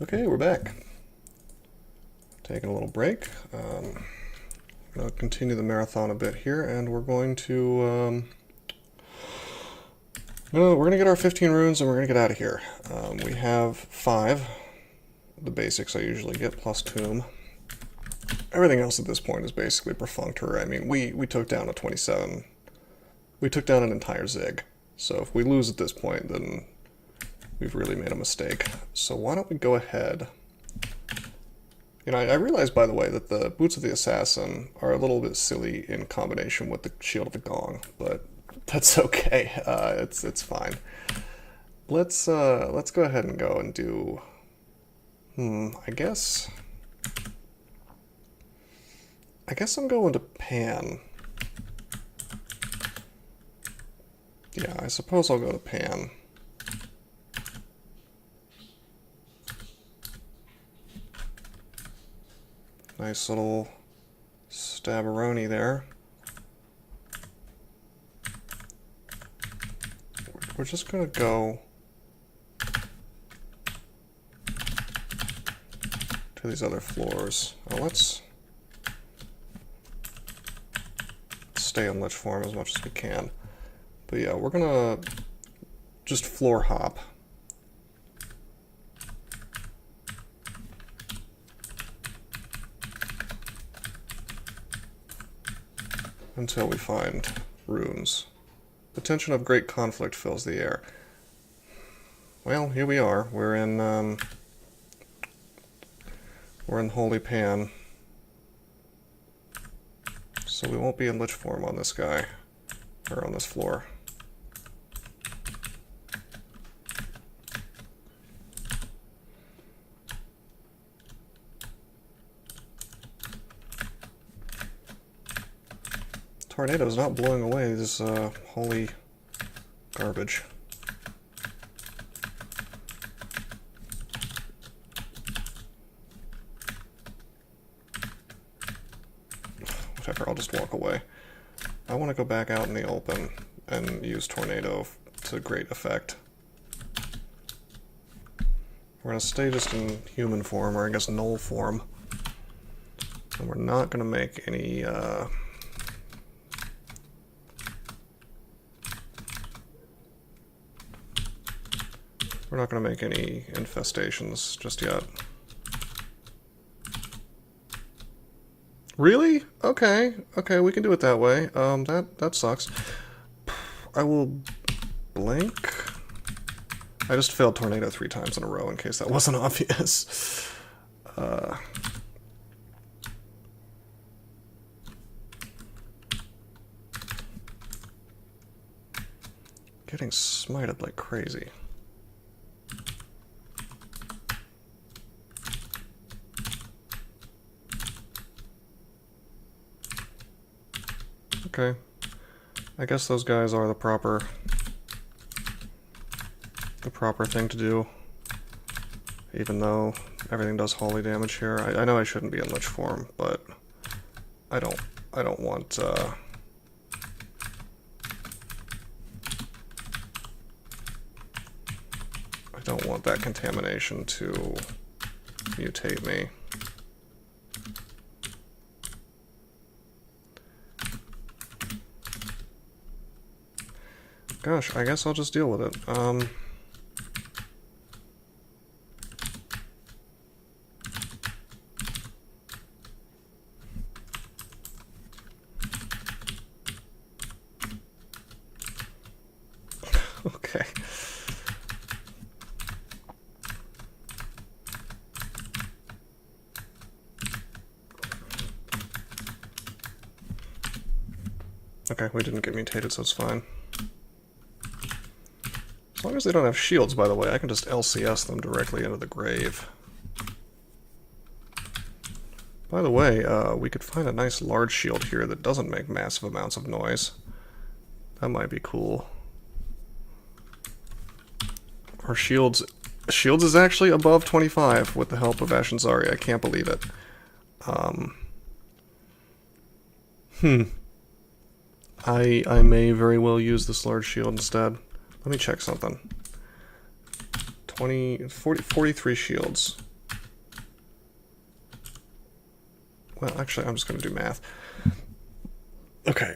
Okay, we're back. Taking a little break. Going to continue the marathon a bit here, and we're going to we're going to get our 15 runes, and we're going to get out of here. We have 5, the basics I usually get, plus Tomb. Everything else at this point is basically perfunctory. I mean, we took down a 27. We took down an entire Zig. So if we lose at this point, then we've really made a mistake. So why don't we go ahead... You know, I realized, by the way, that the Boots of the Assassin are a little bit silly in combination with the Shield of the Gong, but that's okay. It's fine. Let's go ahead and go and do... I guess I'm going to Pan. Yeah, I suppose I'll go to Pan. Nice little stabberoni there. We're just gonna go to these other floors. Oh, let's stay in Lich form as much as we can. But yeah, we're gonna just floor hop. Until we find runes. The tension of great conflict fills the air. Well, here we are. We're in Holy Pan. So we won't be in Lich form on this guy, or on this floor. Tornado's not blowing away this holy garbage. Whatever, I'll just walk away. I want to go back out in the open and use Tornado to great effect. We're going to stay just in human form, or I guess Gnoll form. And we're not going to make any... We're not going to make any infestations just yet. Really? Okay. Okay, we can do it that way. That sucks. I will blink. I just failed Tornado 3 times in a row in case that wasn't obvious. Getting smited like crazy. Okay. I guess those guys are the proper thing to do. Even though everything does holy damage here. I know I shouldn't be in Lich form, but I don't want I don't want that contamination to mutate me. Gosh, I guess I'll just deal with it. Okay. Okay, we didn't get mutated, so it's fine. As long as they don't have shields, by the way, I can just LCS them directly into the grave. By the way, we could find a nice large shield here that doesn't make massive amounts of noise. That might be cool. Our shields is actually above 25 with the help of Ashenzari. I can't believe it. I may very well use this large shield instead. Let me check something. 43 shields. Well, actually, I'm just going to do math. Okay,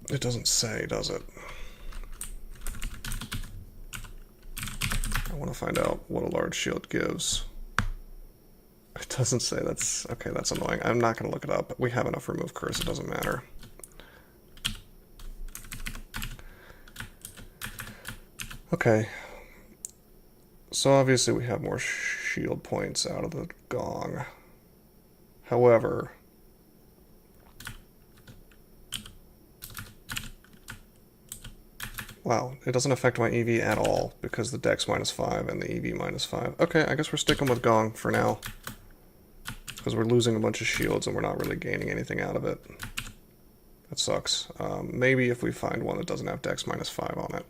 it doesn't say, does it? I want to find out what a large shield gives. It doesn't say. That's okay, that's annoying. I'm not going to look it up. We have enough remove curse, it doesn't matter. Okay. So obviously we have more shield points out of the gong. However, wow, it doesn't affect my EV at all because the dex -5 and the EV -5. Okay, I guess we're sticking with gong for now. Because we're losing a bunch of shields and we're not really gaining anything out of it. That sucks. Maybe if we find one that doesn't have dex -5 on it.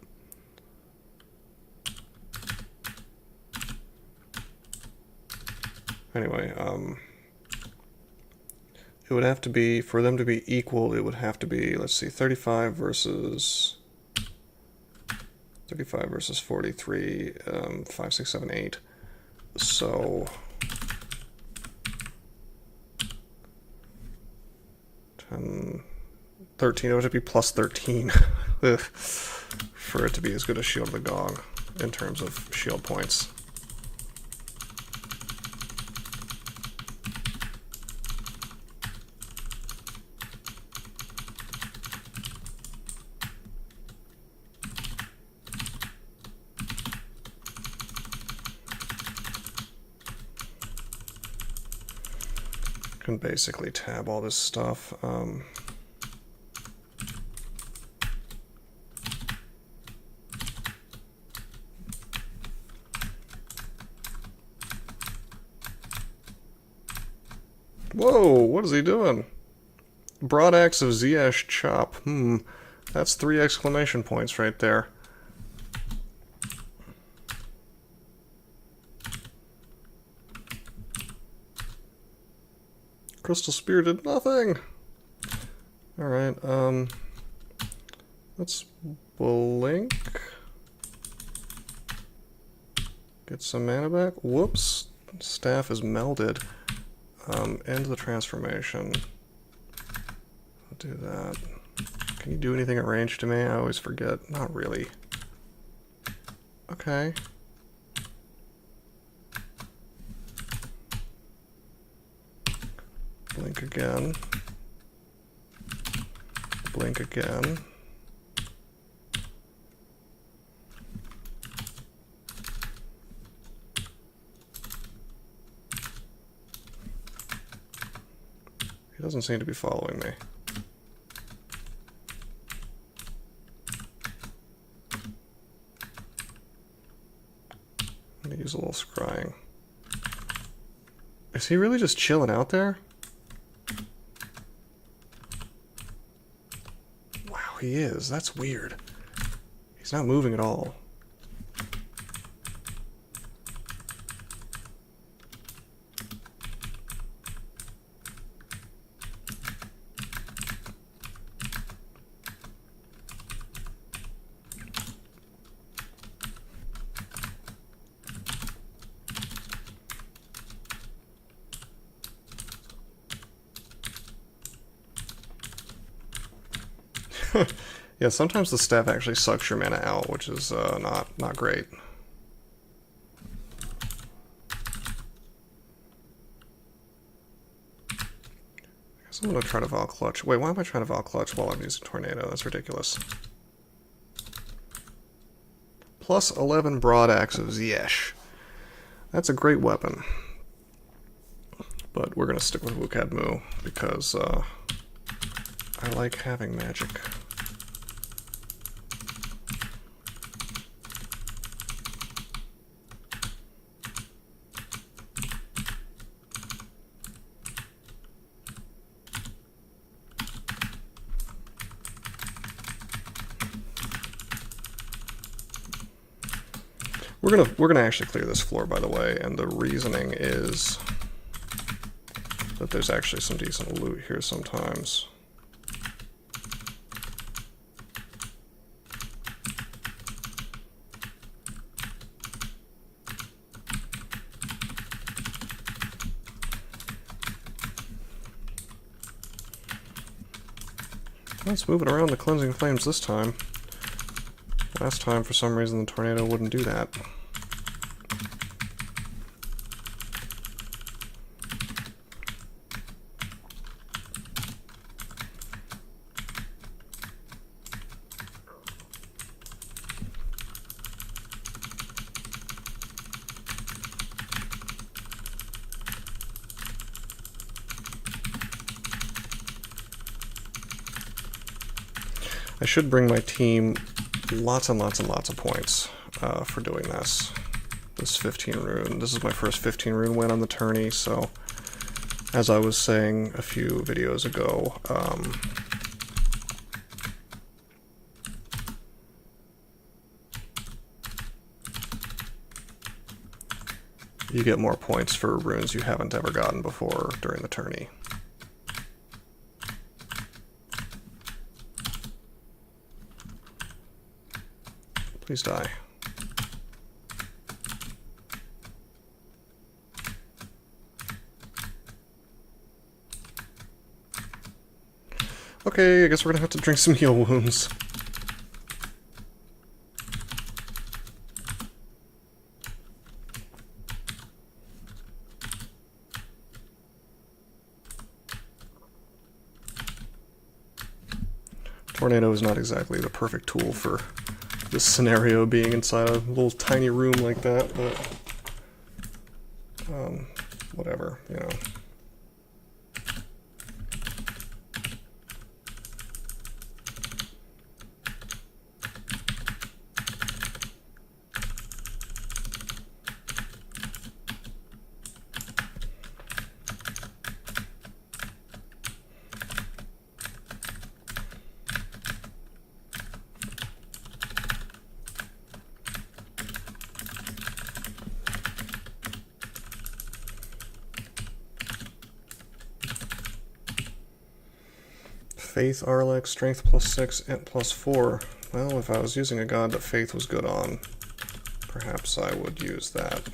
Anyway, it would have to be, for them to be equal, it would have to be, let's see, 35 versus 43, 5, 6, 7, 8. So 10, 13, it would be plus 13 for it to be as good as Shield of the Gong in terms of shield points. Can basically tab all this stuff. Whoa, what is he doing? Broad axe of Zyash chop. That's 3 exclamation points right there. Crystal Spear did nothing. Alright, let's blink. Get some mana back. Whoops. Staff is melded. End the transformation. I'll do that. Can you do anything at range to me? I always forget. Not really. Okay. Blink again. Blink again. He doesn't seem to be following me. I'm gonna use a little scrying. Is he really just chilling out there? Wow, he is. That's weird. He's not moving at all. Yeah, sometimes the staff actually sucks your mana out, which is not great. I guess I'm gonna try to Val Clutch. Wait, why am I trying to Val Clutch while I'm using Tornado? That's ridiculous. Plus 11 Broad Axe of Ziesh. That's a great weapon. But we're gonna stick with Wukadmu because I like having magic. We're gonna actually clear this floor, by the way, and the reasoning is that there's actually some decent loot here sometimes. Let's move it around the cleansing flames this time. Last time, for some reason, the tornado wouldn't do that. I should bring my team lots and lots and lots of points for doing this. This 15 rune. This is my first 15 rune win on the tourney, so as I was saying a few videos ago, you get more points for runes you haven't ever gotten before during the tourney. Please die. Okay, I guess we're gonna have to drink some heal wounds. Tornado is not exactly the perfect tool for this scenario, being inside a little tiny room like that, but whatever, you know. Faith, Arlex, Strength +6, Int +4. Well, if I was using a god that Faith was good on, perhaps I would use that.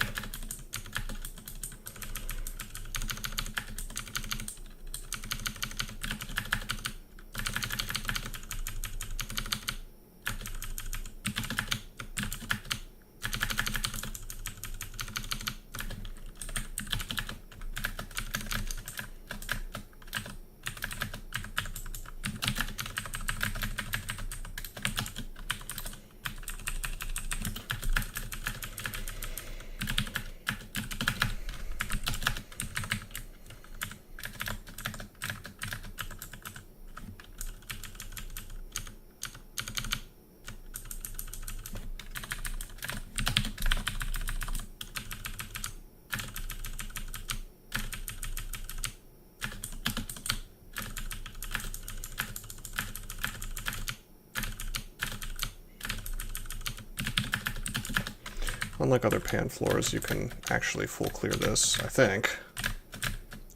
Unlike other pan floors, you can actually full clear this, I think.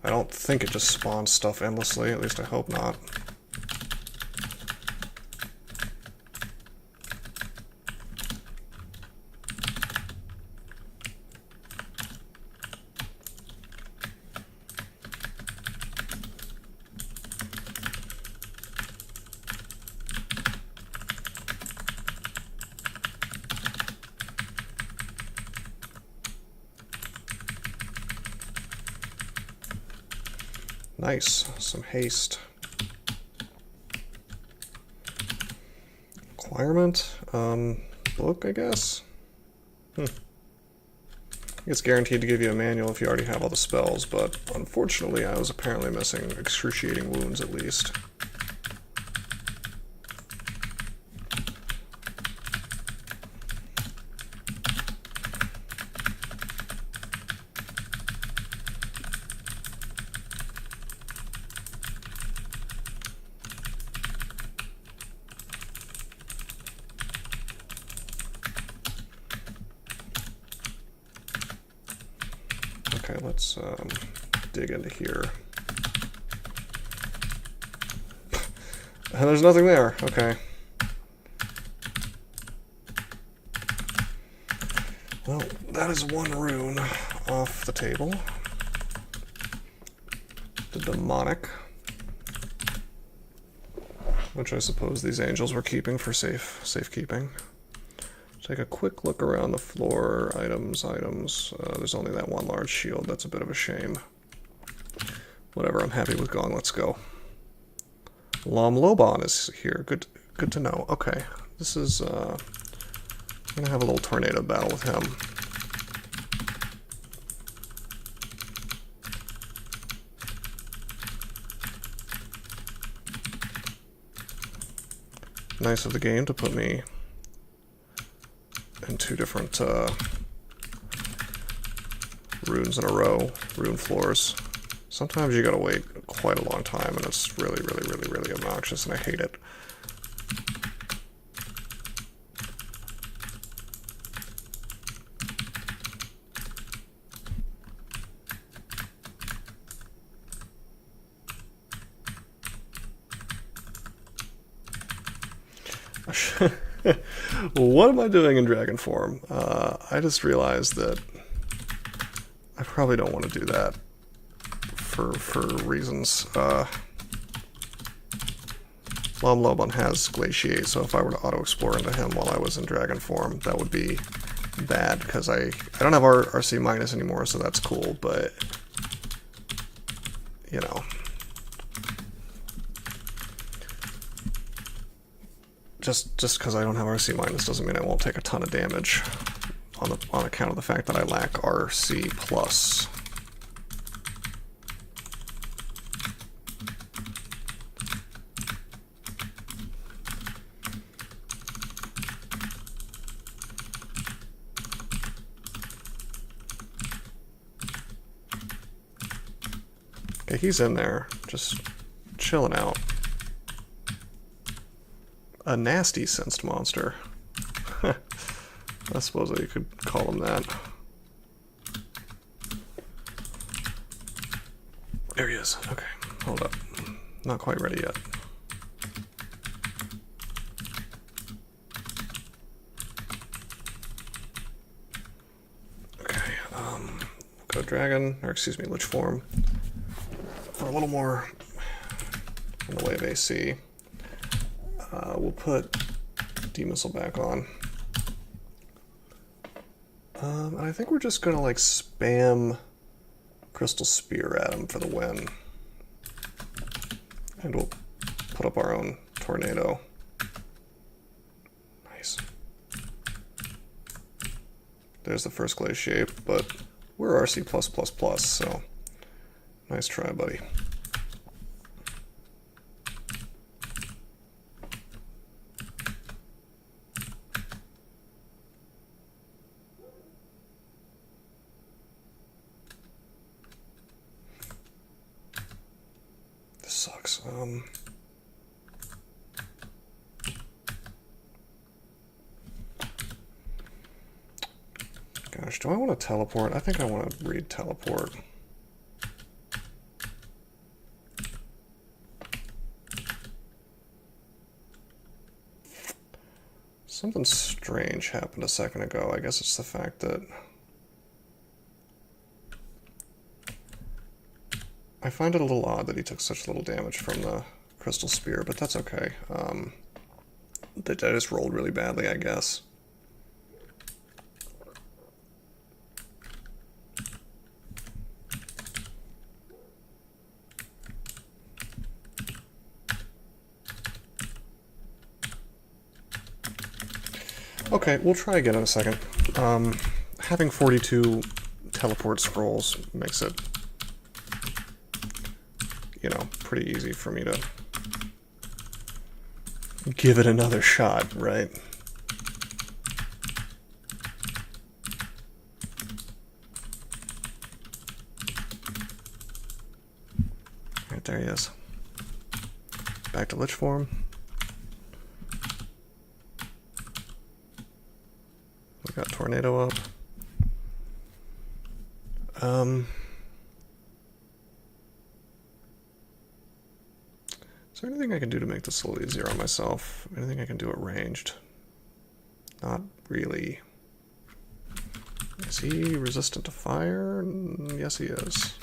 I don't think it just spawns stuff endlessly, at least I hope not. Nice, some haste. Requirement? Book, I guess? It's guaranteed to give you a manual if you already have all the spells, but unfortunately I was apparently missing excruciating wounds at least. Okay, let's dig into here. There's nothing there. Okay. Well, that is one rune off the table. The demonic. which I suppose these angels were keeping for safekeeping. Take a quick look around the floor. Items. There's only that one large shield. That's a bit of a shame. Whatever, I'm happy with going. Let's go. Lom Lobon is here. Good to know. Okay, this is... I'm gonna have a little tornado battle with him. Nice of the game to put me in two different runes in a row, rune floors. Sometimes you gotta wait quite a long time, and it's really obnoxious, and I hate it. What am I doing in dragon form? I just realized that I probably don't want to do that for reasons. Lom Lobon has Glaciate, so if I were to auto-explore into him while I was in dragon form, that would be bad, because I don't have RC minus anymore, so that's cool, but, you know. Just because I don't have RC minus doesn't mean I won't take a ton of damage on account of the fact that I lack RC plus. Okay, he's in there, just chilling out. A nasty sensed monster. I suppose you could call him that. There he is. Okay, hold up. Not quite ready yet. Okay, we'll go dragon, or excuse me, lich form. For a little more in the way of AC. We'll put D-Missile back on. And I think we're just gonna like spam Crystal Spear at him for the win. And we'll put up our own tornado. Nice. There's the first Glaciate, but we're RC+++, so nice try, buddy. Sucks. Gosh, do I want to teleport? I think I want to read teleport. Something strange happened a second ago. I guess it's the fact that I find it a little odd that he took such little damage from the Crystal Spear, but that's okay. That I just rolled really badly, I guess. Okay, we'll try again in a second. Having 42 teleport scrolls makes it, you know, pretty easy for me to give it another shot, right? Right, there he is. Back to Lich form. We got Tornado up. Is there anything I can do to make this a little easier on myself? Anything I can do at ranged? Not really. Is he resistant to fire? Yes, he is.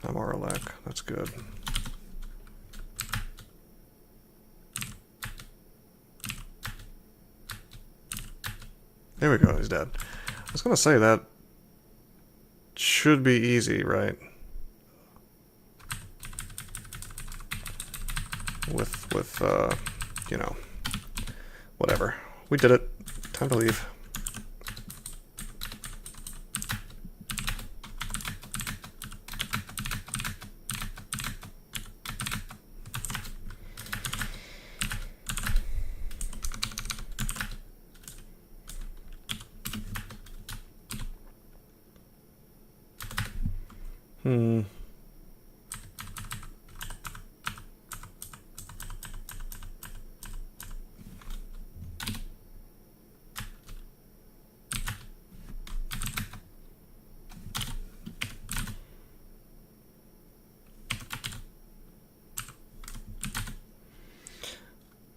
I'm Aralek. That's good. There we go, he's dead. I was gonna say that should be easy, right? With you know, whatever. We did it. Time to leave.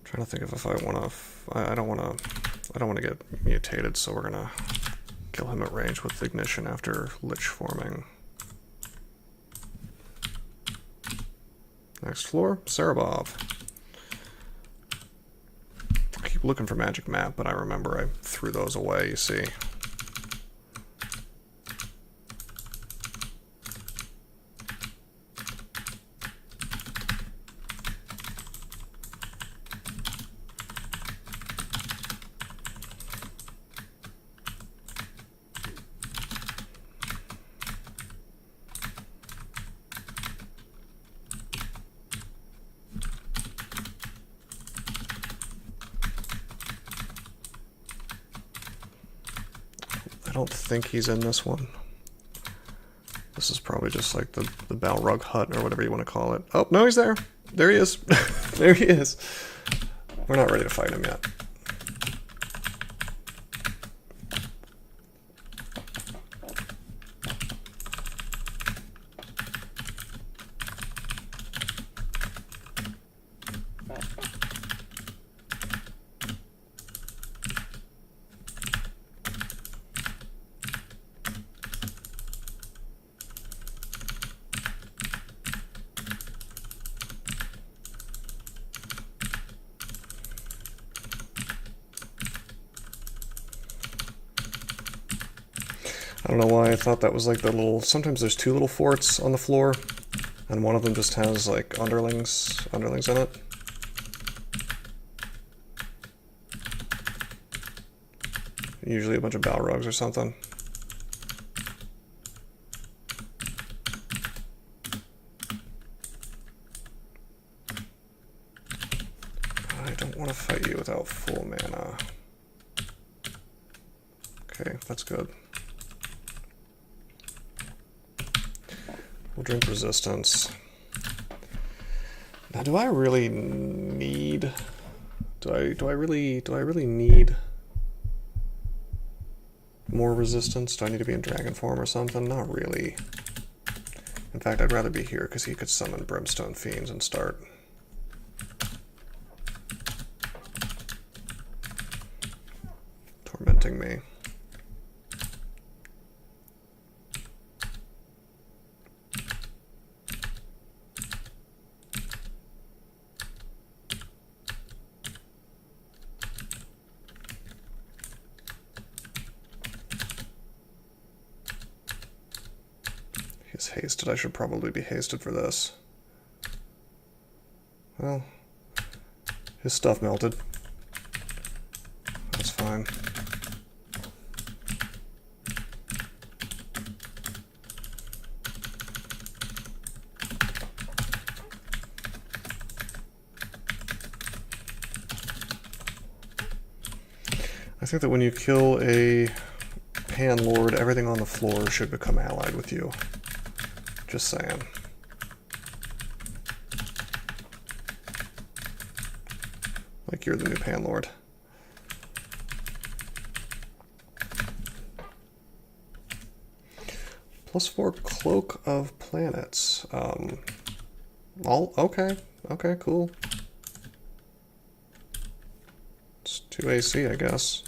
Trying to think of if I want to. I don't want to get mutated, so we're gonna kill him at range with ignition after lich forming. Next floor, Sarabov. I keep looking for magic map, but I remember I threw those away. You see. I don't think he's in this one. This is probably just like the Balrog hut or whatever you want to call it. Oh, no, he's there. There he is. There he is. We're not ready to fight him yet. I don't know why I thought that was like the little... Sometimes there's two little forts on the floor, and one of them just has like underlings in it. Usually a bunch of Balrogs or something. I don't want to fight you without full mana. Okay, that's good. We'll drink resistance. Now, do I really need? Do I really need more resistance? Do I need to be in dragon form or something? Not really. In fact, I'd rather be here because he could summon brimstone fiends and start. Tormenting me. He's hasted. I should probably be hasted for this. Well, his stuff melted. That's fine. I think that when you kill a Pan Lord, everything on the floor should become allied with you. Just saying. Like you're the new Pan Lord. +4 Cloak of Planets. Okay, cool. It's 2 AC, I guess.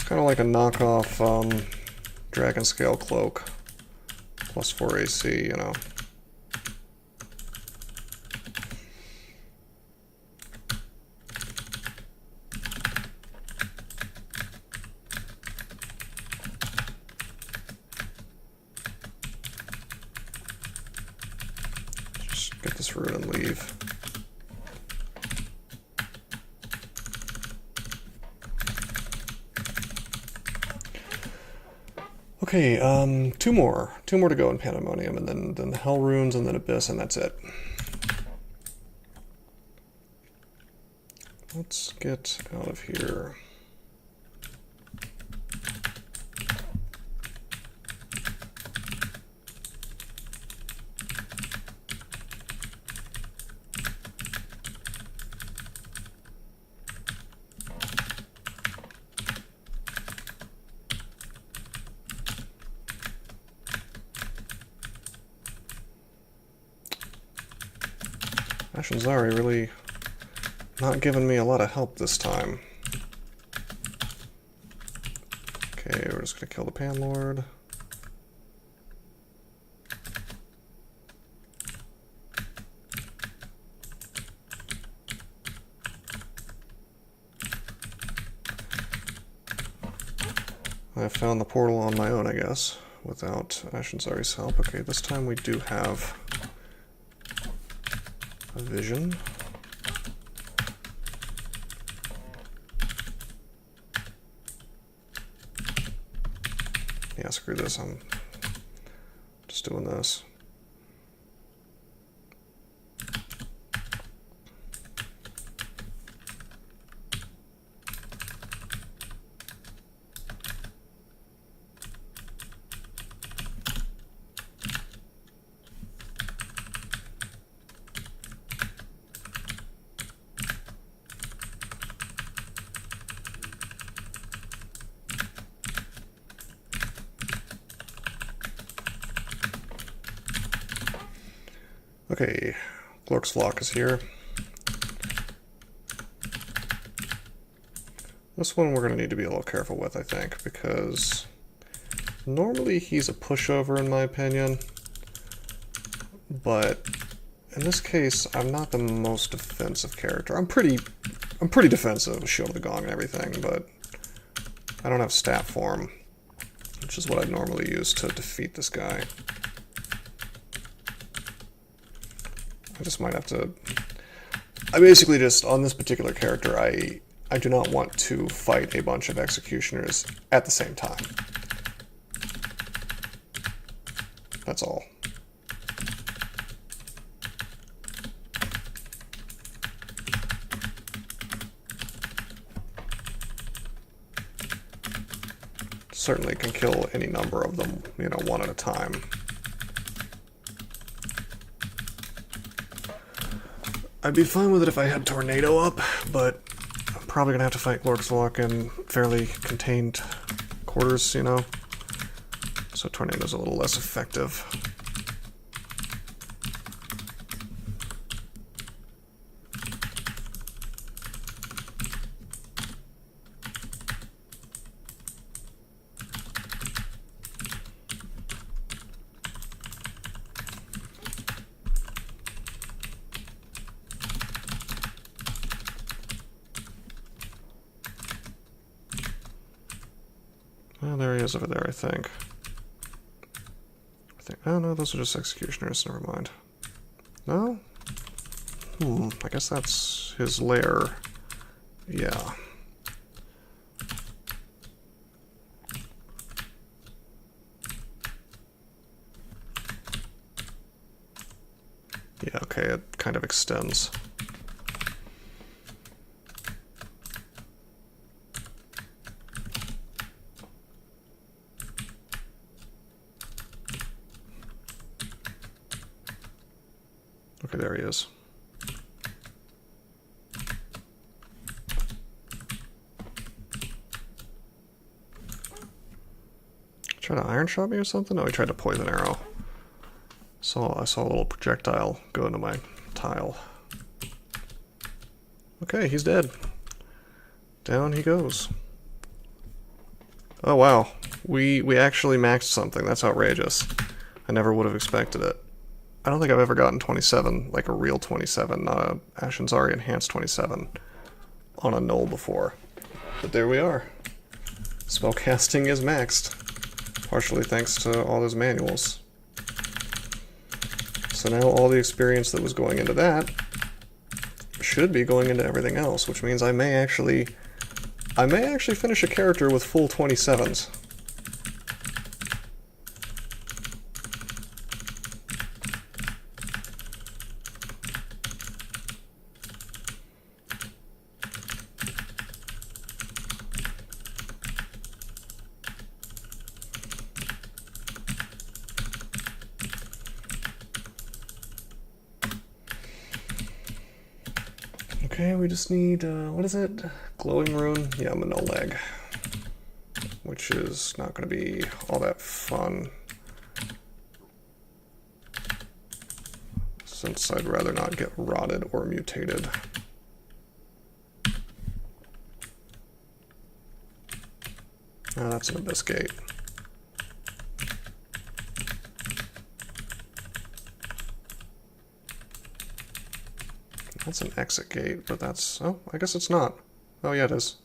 kind of like a knockoff Dragon Scale Cloak. Plus 4 AC, you know. Just get this Rune and leave. Okay, two more to go in Pandemonium, and then the Hell Runes, and then Abyss, and that's it. Let's get out of here. Ashenzari really not giving me a lot of help this time. Okay, we're just gonna kill the Panlord. I found the portal on my own, I guess, without Ashenzari's help. Okay, this time we do have a vision. Yeah, screw this, I'm just doing this. Okay, Glork's Flock is here. This one we're going to need to be a little careful with, I think, because normally he's a pushover in my opinion, but in this case I'm not the most defensive character. I'm pretty defensive with Shield of the Gong and everything, but I don't have stat form, which is what I normally use to defeat this guy. I just might have to... I basically just, on this particular character, I do not want to fight a bunch of executioners at the same time. That's all. Certainly can kill any number of them, you know, one at a time. I'd be fine with it if I had Tornado up, but I'm probably going to have to fight Glork's Flock in fairly contained quarters, you know? So Tornado's a little less effective. Well, there he is over there, I think. Oh no, those are just executioners, never mind. No? I guess that's his lair. Yeah. Yeah, okay, it kind of extends. Okay, there he is. Try to iron shot me or something? No, he tried to poison arrow. I saw a little projectile go into my tile. Okay, he's dead. Down he goes. Oh wow, we actually maxed something. That's outrageous. I never would have expected it. I don't think I've ever gotten 27, like a real 27, not a Ashenzari Enhanced 27, on a Gnoll before. But there we are. Spellcasting is maxed, partially thanks to all those manuals. So now all the experience that was going into that should be going into everything else, which means I may actually finish a character with full 27s. Okay, we just need, what is it? Glowing Rune? Yeah, Gnoll Leg. Which is not going to be all that fun, since I'd rather not get rotted or mutated. Oh, that's an Abyss Gate. That's an exit gate, but that's... oh, I guess it's not. Oh, yeah, it is.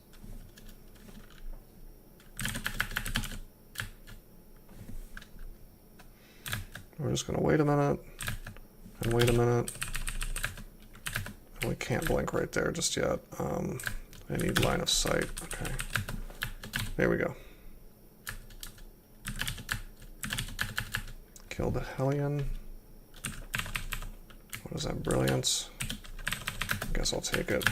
We're just going to wait a minute, and wait a minute. And we can't blink right there just yet. I need line of sight. Okay. There we go. Kill the Hellion. What is that? Brilliance? I guess I'll take it.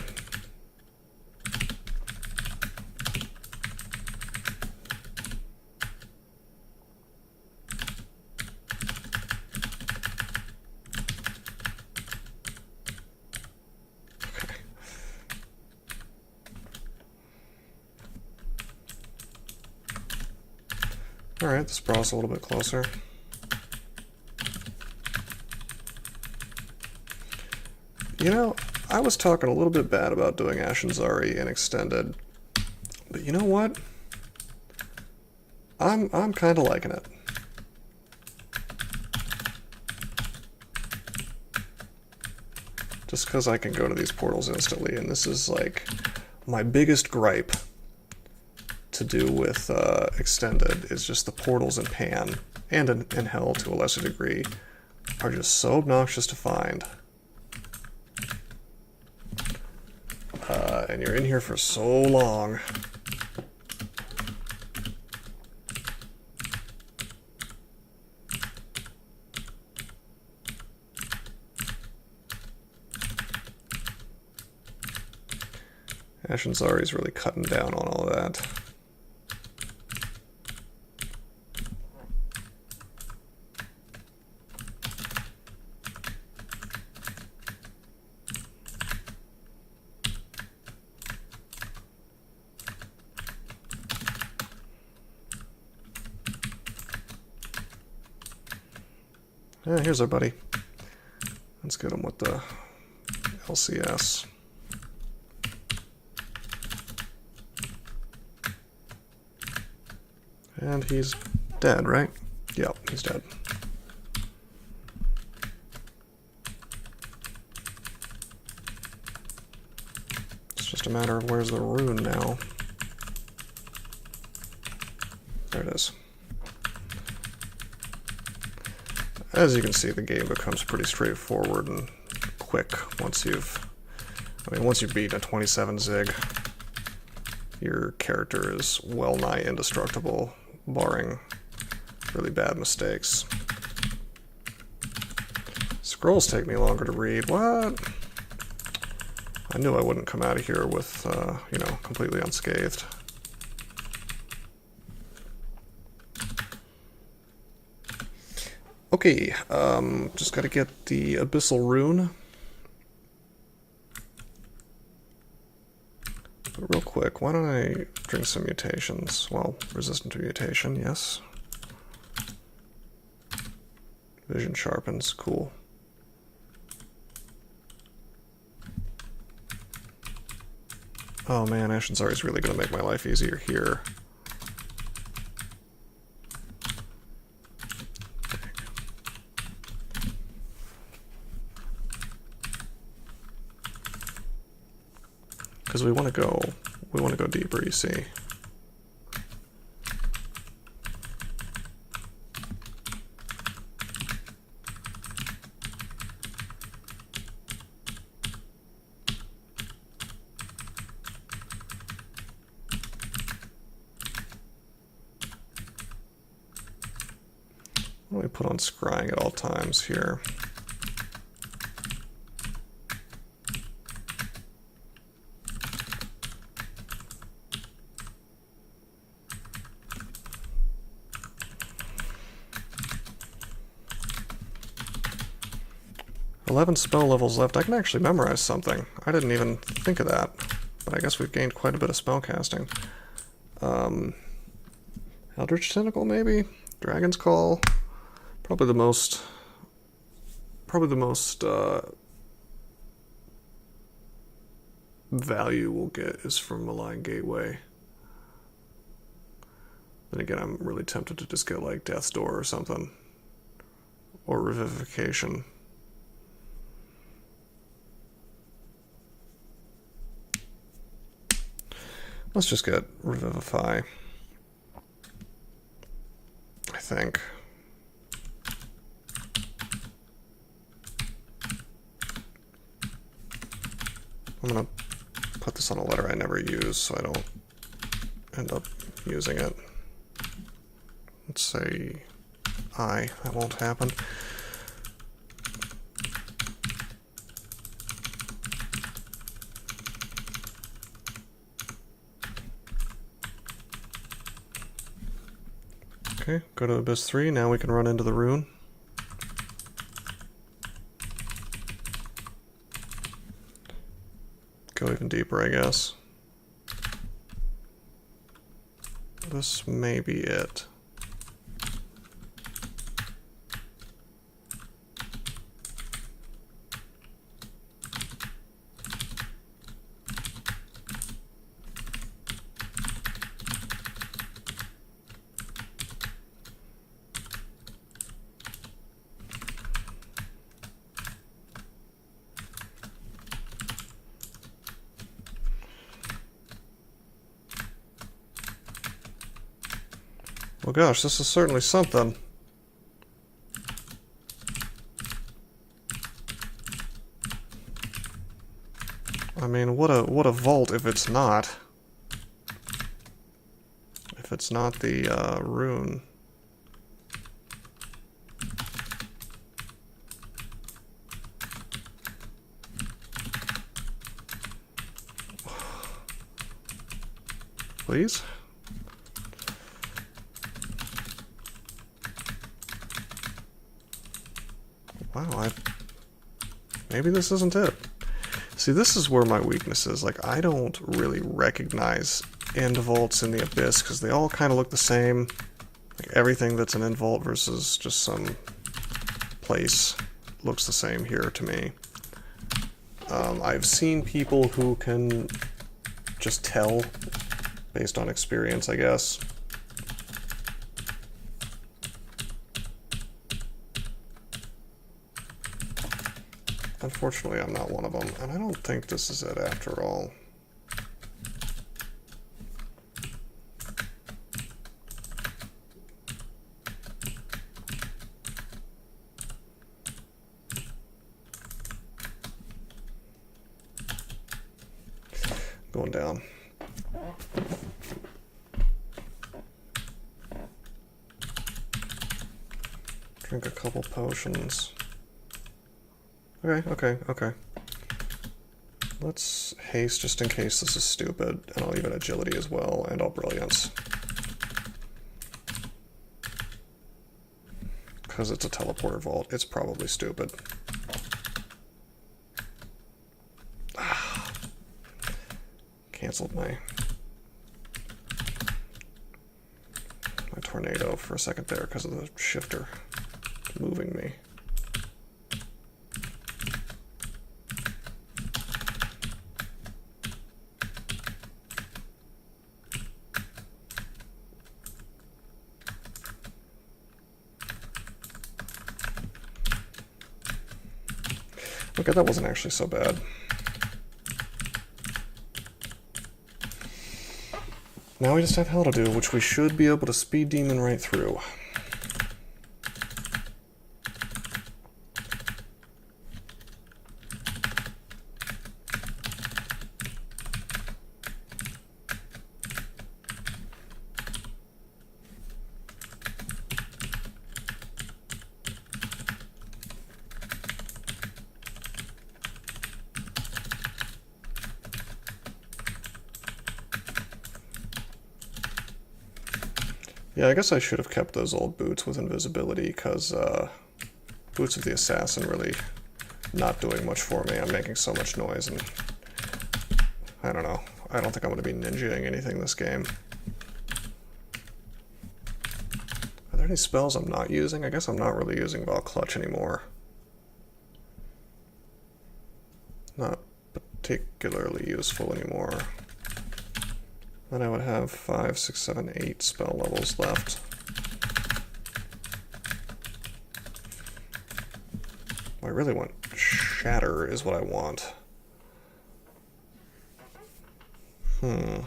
Alright, this brought us a little bit closer. You know, I was talking a little bit bad about doing Ashenzari in Extended, but you know what? I'm kind of liking it. Just because I can go to these portals instantly, and this is like my biggest gripe to do with Extended is just the portals in Pan, and in Hell to a lesser degree, are just so obnoxious to find. And you're in here for so long. Ashenzari's really cutting down on all of that. Here's our buddy. Let's get him with the LCS. And he's dead, right? Yep, he's dead. It's just a matter of where's the rune now. There it is. As you can see, the game becomes pretty straightforward and quick once you've beaten a 27 Zig. Your character is well nigh indestructible, barring really bad mistakes. Scrolls take me longer to read. What? I knew I wouldn't come out of here with, you know, completely unscathed. Okay, just gotta get the Abyssal Rune. But real quick, why don't I drink some mutations? Well, resistant to mutation, yes. Vision sharpens, cool. Oh man, Ashenzari is really gonna make my life easier here. because we want to go deeper, you see. Let me put on scrying at all times here. $11 spell levels left. I can actually memorize something. I didn't even think of that, but I guess we've gained quite a bit of spell casting. Eldritch Tentacle, maybe? Dragon's Call. Probably the most value we'll get is from Malign Gateway. Then again, I'm really tempted to just get like Death's Door or something. Or Revivification. Let's just get Revivify, I think. I'm going to put this on a letter I never use so I don't end up using it. Let's say I. That won't happen. Okay, go to Abyss 3. Now we can run into the rune. Go even deeper, I guess. This may be it. Well, gosh, this is certainly something. I mean, what a vault if it's not. If it's not the rune. Please? Wow, maybe this isn't it. See, this is where my weakness is. Like, I don't really recognize end vaults in the Abyss because they all kind of look the same. Like, everything that's an end vault versus just some place looks the same here to me. I've seen people who can just tell based on experience, I guess. Unfortunately, I'm not one of them, and I don't think this is it after all. Going down. Drink a couple potions. Okay. Let's haste just in case this is stupid, and I'll even agility as well, and I'll brilliance. Because it's a teleporter vault, it's probably stupid. Cancelled my tornado for a second there because of the shifter moving me. Okay, that wasn't actually so bad. Now we just have hell to do, which we should be able to speed demon right through. Yeah, I guess I should have kept those old boots with invisibility, because Boots of the Assassin really not doing much for me. I'm making so much noise, and I don't know. I don't think I'm going to be ninjaing anything this game. Are there any spells I'm not using? I guess I'm not really using Val Clutch anymore. Not particularly useful anymore. Then I would have 5, 6, 7, 8 spell levels left. I really want Shatter is what I want. I'm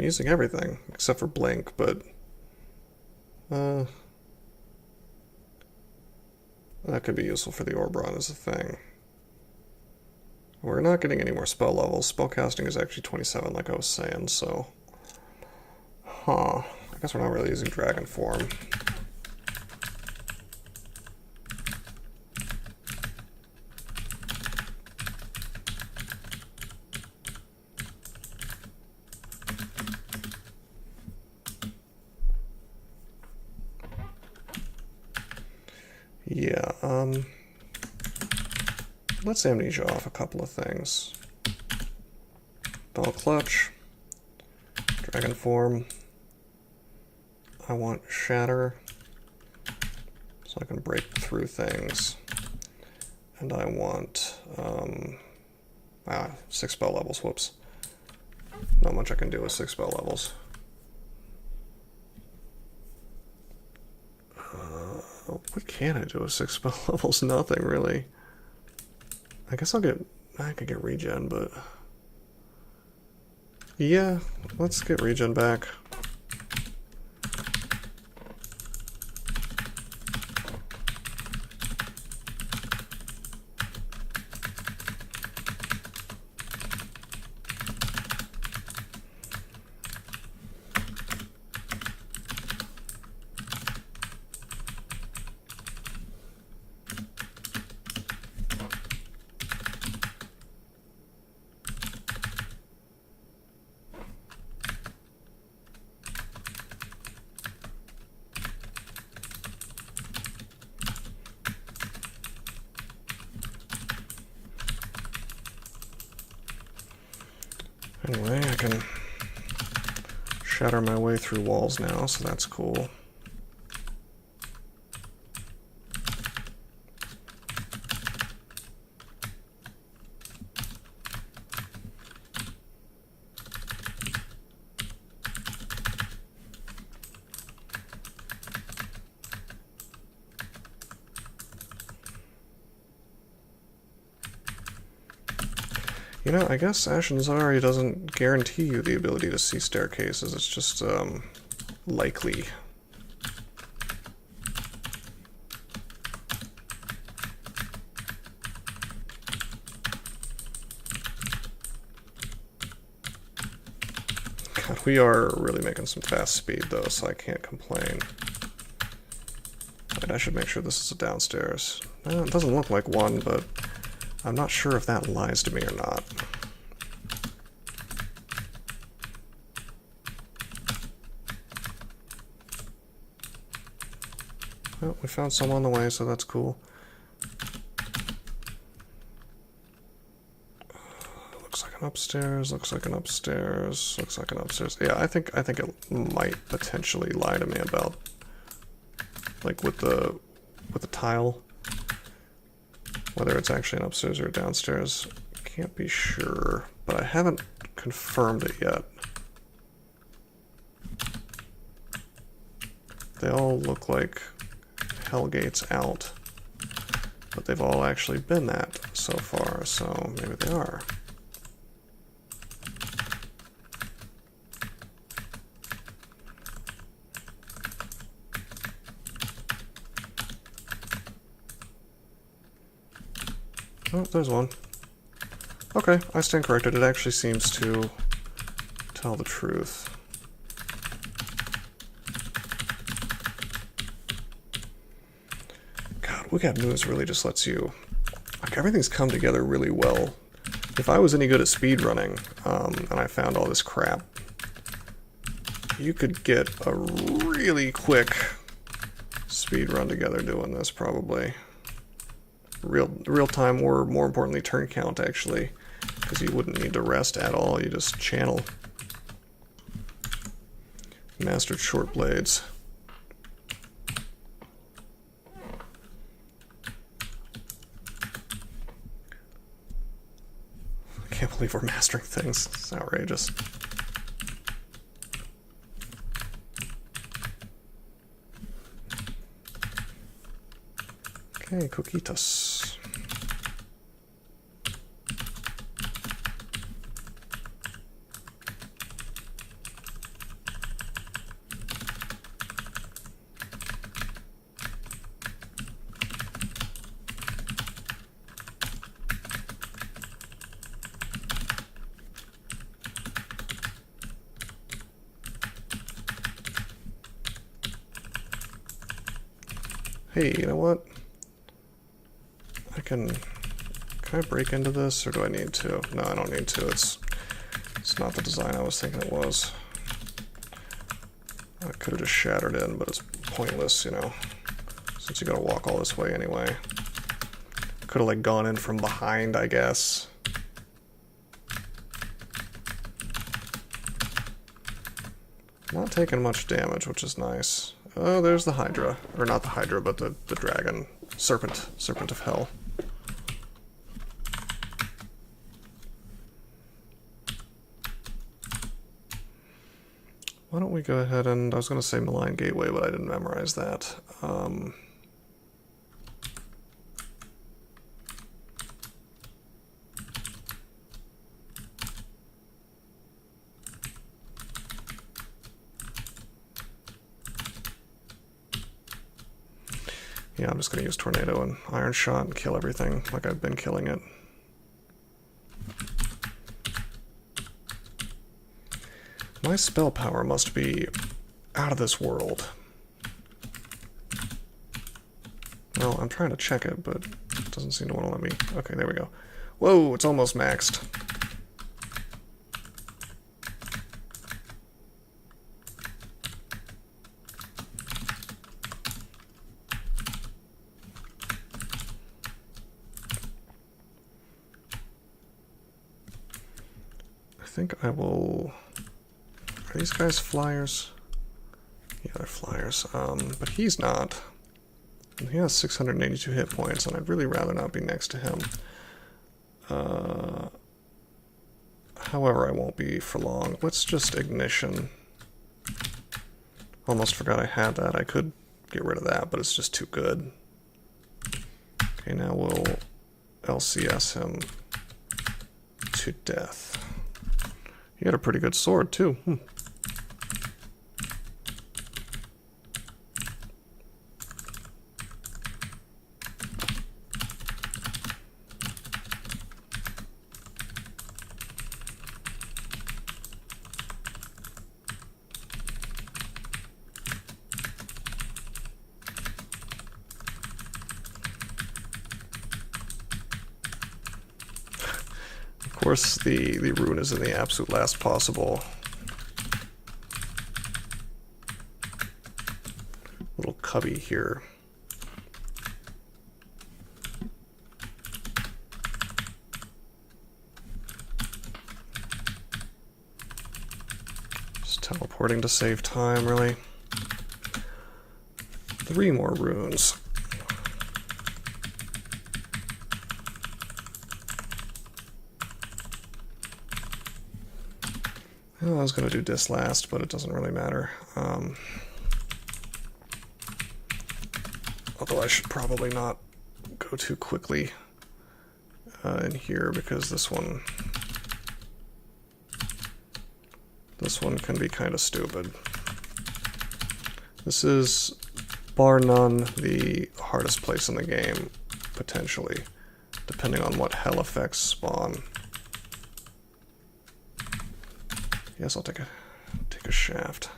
using everything except for Blink, but that could be useful for the Orbron as a thing. We're not getting any more spell levels. Spellcasting is actually 27, like I was saying, so... I guess we're not really using Dragon Form. Yeah, let's amnesia off a couple of things. Bell Clutch, Dragon Form. I want Shatter, so I can break through things. And I want 6 spell levels, whoops. Not much I can do with 6 spell levels. What can I do with 6 spell levels? Nothing, really. I guess I could get regen, but... yeah, let's get regen back. Anyway, I can shatter my way through walls now, so that's cool. You know, I guess Ashenzari doesn't guarantee you the ability to see staircases, it's just, likely. God, we are really making some fast speed, though, so I can't complain. Right, I should make sure this is a downstairs. It doesn't look like one, but I'm not sure if that lies to me or not. Well, we found some on the way, so that's cool. Looks like an upstairs, looks like an upstairs, looks like an upstairs. Yeah, I think it might potentially lie to me about, like, with the tile. Whether it's actually an upstairs or a downstairs, can't be sure, but I haven't confirmed it yet. They all look like Hellgate's out, but they've all actually been that so far, so maybe they are. Oh, there's one. Okay, I stand corrected. It actually seems to tell the truth. God, WCAP News really just lets you... Like, everything's come together really well. If I was any good at speedrunning, and I found all this crap, you could get a really quick speedrun together doing this, probably. Real time, or more importantly, turn count, actually. Because you wouldn't need to rest at all, you just channel. Mastered short blades. I can't believe we're mastering things. It's outrageous. Okay, coquitos. Hey, you know what? Can I break into this, or do I need to? No, I don't need to. It's not the design I was thinking it was. I could have just shattered in, but it's pointless, you know, since you gotta walk all this way anyway. Could have, like, gone in from behind, I guess. Not taking much damage, which is nice. Oh, there's the Hydra. Or not the Hydra, but the dragon. Serpent of Hell. Why don't we go ahead and... I was going to say Malign Gateway, but I didn't memorize that. Yeah, I'm just going to use Tornado and Iron Shot and kill everything like I've been killing it. My spell power must be out of this world. Well, I'm trying to check it, but it doesn't seem to want to let me... Okay, there we go. Whoa, it's almost maxed. I think I will... Are these guys flyers? Yeah, they're flyers. But he's not. He has 682 hit points, and I'd really rather not be next to him. However, I won't be for long. Let's just Ignition. Almost forgot I had that. I could get rid of that, but it's just too good. Okay, now we'll LCS him to death. He had a pretty good sword, too. Of course, the Rune is in the absolute last possible little cubby here. Just teleporting to save time, really. 3 more runes. Well, I was going to do this last, but it doesn't really matter. Although I should probably not go too quickly in here, because this one can be kind of stupid. This is, bar none, the hardest place in the game, potentially. depending on what hell effects spawn. Yes, I'll take a shaft.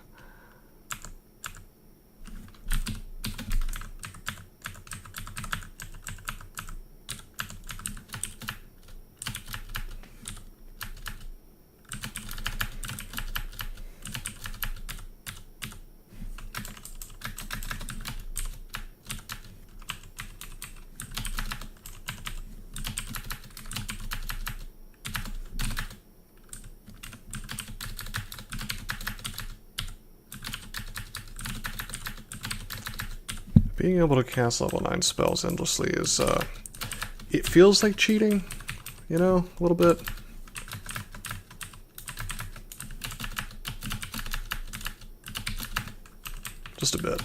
Being able to cast level 9 spells endlessly is, it feels like cheating, you know, a little bit. Just a bit.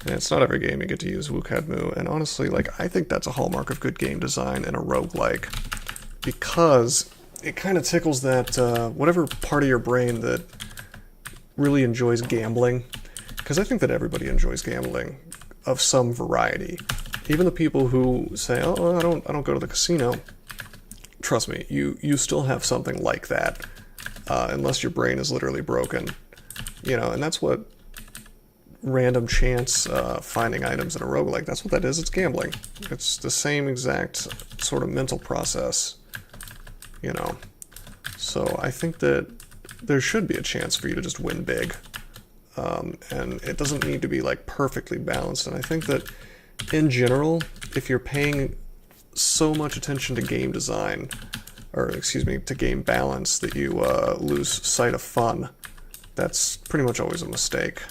And it's not every game you get to use Wukadmu, and honestly, like, I think that's a hallmark of good game design in a roguelike, because it kind of tickles that, whatever part of your brain that really enjoys gambling, because I think that everybody enjoys gambling of some variety. Even the people who say, "Oh, I don't go to the casino." Trust me, you still have something like that, unless your brain is literally broken, you know. And that's what random chance finding items in a roguelike. That's what that is. It's gambling. It's the same exact sort of mental process, you know. So I think that there should be a chance for you to just win big. And it doesn't need to be like perfectly balanced. And I think that in general, if you're paying so much attention to game design, or excuse me, to game balance, that you lose sight of fun, that's pretty much always a mistake.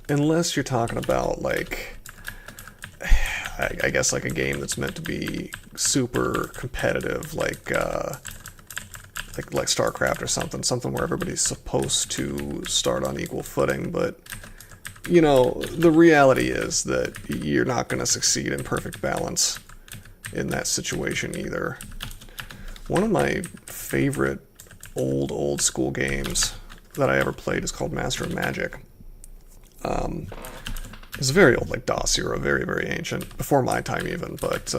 Unless you're talking about like, I guess like a game that's meant to be super competitive, like StarCraft or something where everybody's supposed to start on equal footing. But you know, the reality is that you're not going to succeed in perfect balance in that situation either. One of my favorite old school games that I ever played is called Master of Magic. It's very old, like DOS era, very, very ancient, before my time even, but,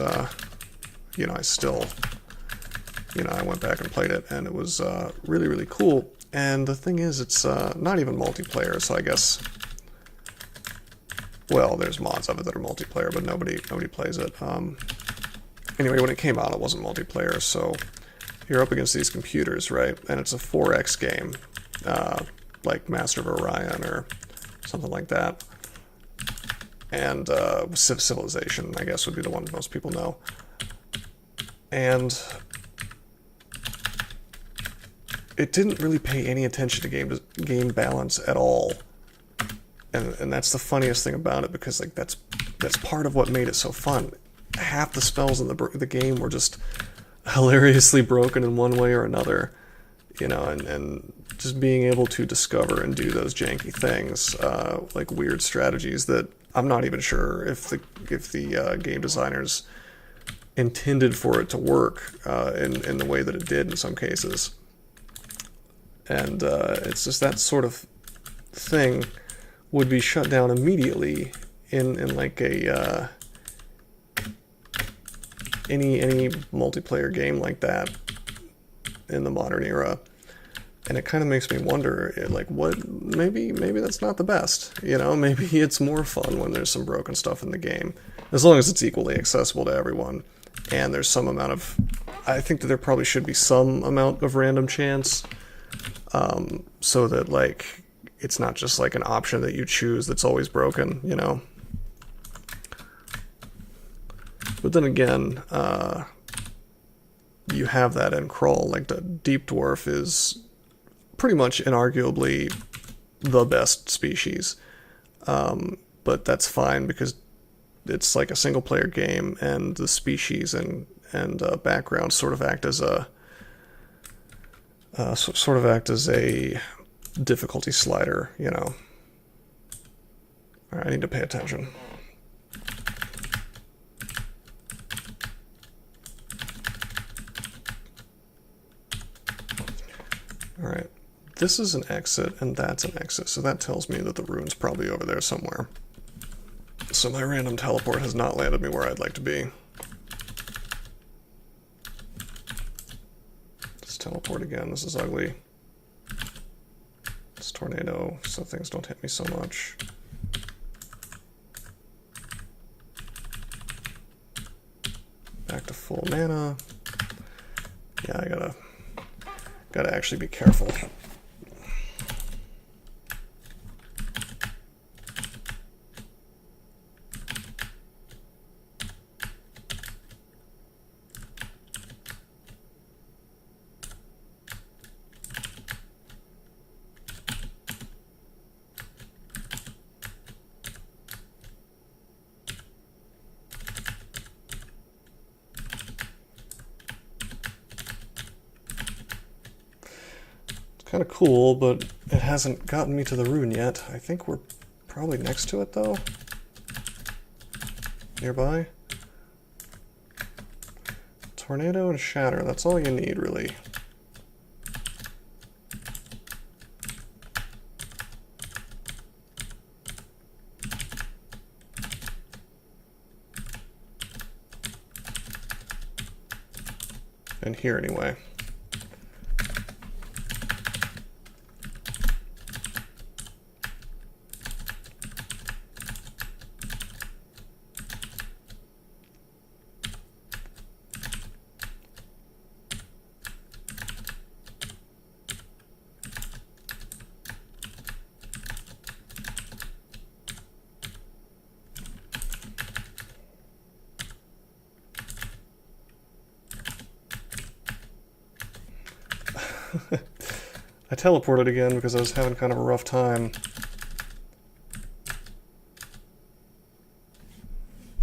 you know, I still, you know, I went back and played it, and it was really, really cool. And the thing is, it's not even multiplayer, so I guess, well, there's mods of it that are multiplayer, but nobody plays it. Anyway, when it came out, it wasn't multiplayer, so you're up against these computers, right? And it's a 4X game, like Master of Orion or something like that. And Civilization, I guess, would be the one most people know. And it didn't really pay any attention to game balance at all. And that's the funniest thing about it, because like that's part of what made it so fun. Half the spells in the game were just hilariously broken in one way or another, you know, and just being able to discover and do those janky things, like weird strategies that I'm not even sure if the game designers intended for it to work in the way that it did in some cases. And it's just that sort of thing would be shut down immediately in like a any multiplayer game like that in the modern era. And it kind of makes me wonder, like, what, maybe that's not the best, you know? Maybe it's more fun when there's some broken stuff in the game, as long as it's equally accessible to everyone, and there's some amount of, I think that there probably should be some amount of random chance, so that, like, it's not just, like, an option that you choose that's always broken, you know? But then again, you have that in Crawl, like, the Deep Dwarf is pretty much inarguably the best species, but that's fine because it's like a single player game, and the species and background sort of act as a difficulty slider, you know. All right, I need to pay attention. All right. this is an exit, and that's an exit, so that tells me that the rune's probably over there somewhere. So my random teleport has not landed me where I'd like to be. Let's teleport again. This is ugly. It's tornado, so things don't hit me so much. Back to full mana. Yeah, I gotta actually be careful. Kind of cool, but it hasn't gotten me to the rune yet. I think we're probably next to it, though. Nearby. Tornado and Shatter, that's all you need, really. And here, anyway. I teleported again because I was having kind of a rough time.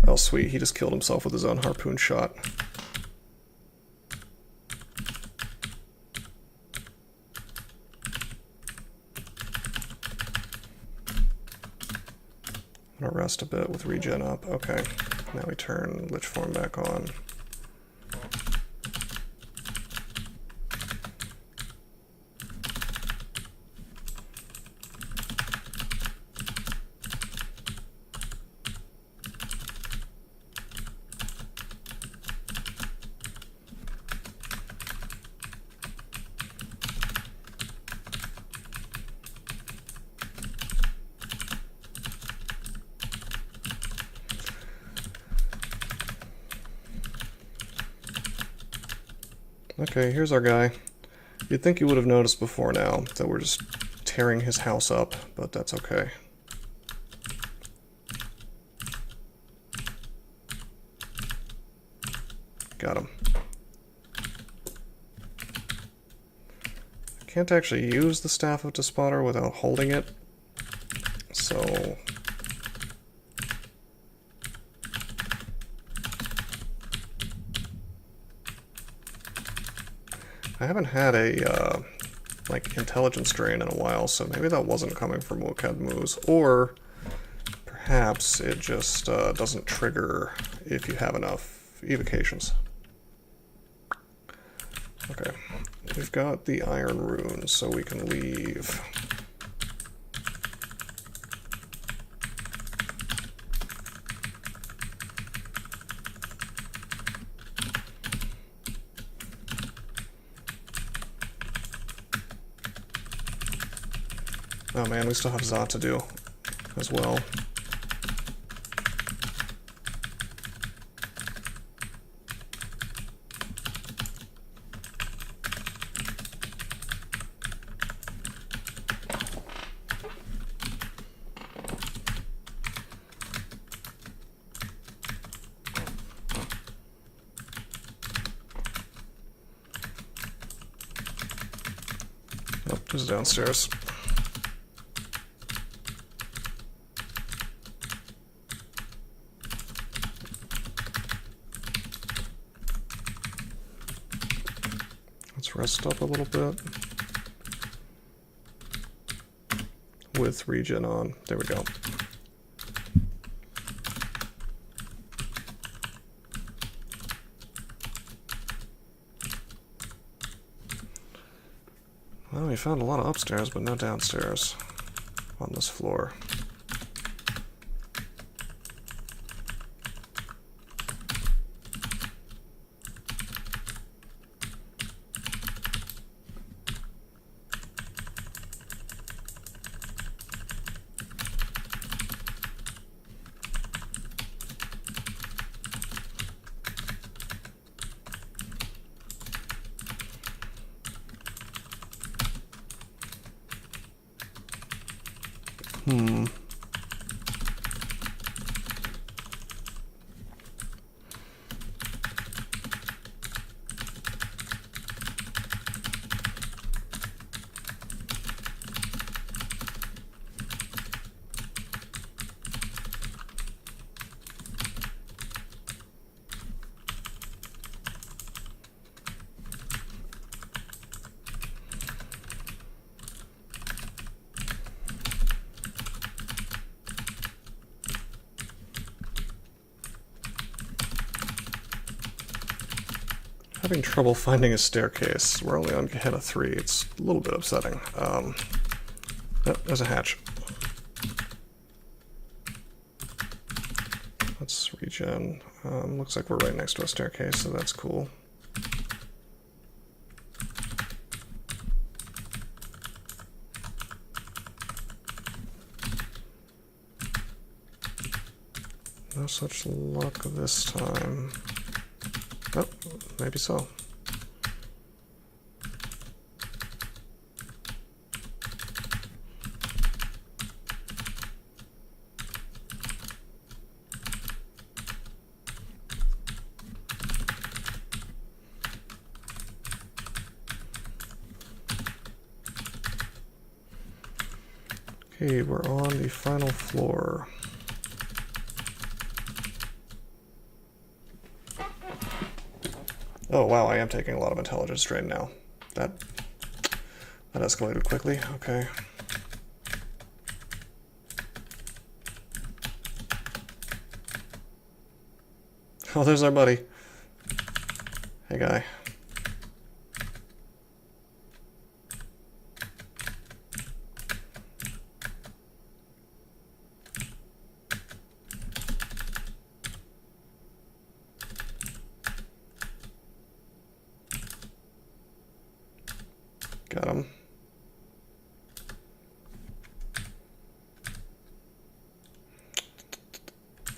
Oh sweet, he just killed himself with his own harpoon shot. I'm gonna rest a bit with regen up. Okay, now we turn Lich Form back on. Okay, here's our guy. You'd think you would have noticed before now that we're just tearing his house up, but that's okay. Got him. I can't actually use the Staff of Despotter without holding it, so... I haven't had a, like, intelligence drain in a while, so maybe that wasn't coming from Wokad Moose, or perhaps it just doesn't trigger if you have enough evocations. Okay, we've got the Iron Rune, so we can leave. Oh man, we still have Zot to do as well. Oh, just downstairs. Let's rest up a little bit. With regen on. There we go. Well, we found a lot of upstairs, but no downstairs on this floor. Having trouble finding a staircase. We're only on Gehenna 3. It's a little bit upsetting. Oh, there's a hatch. Let's regen. Looks like we're right next to a staircase, so that's cool. No such luck this time. Oh, maybe so. Okay, we're on the final floor. Oh wow, I am taking a lot of intelligence drain now. That escalated quickly. Okay. Oh, there's our buddy. Hey guy. Got him.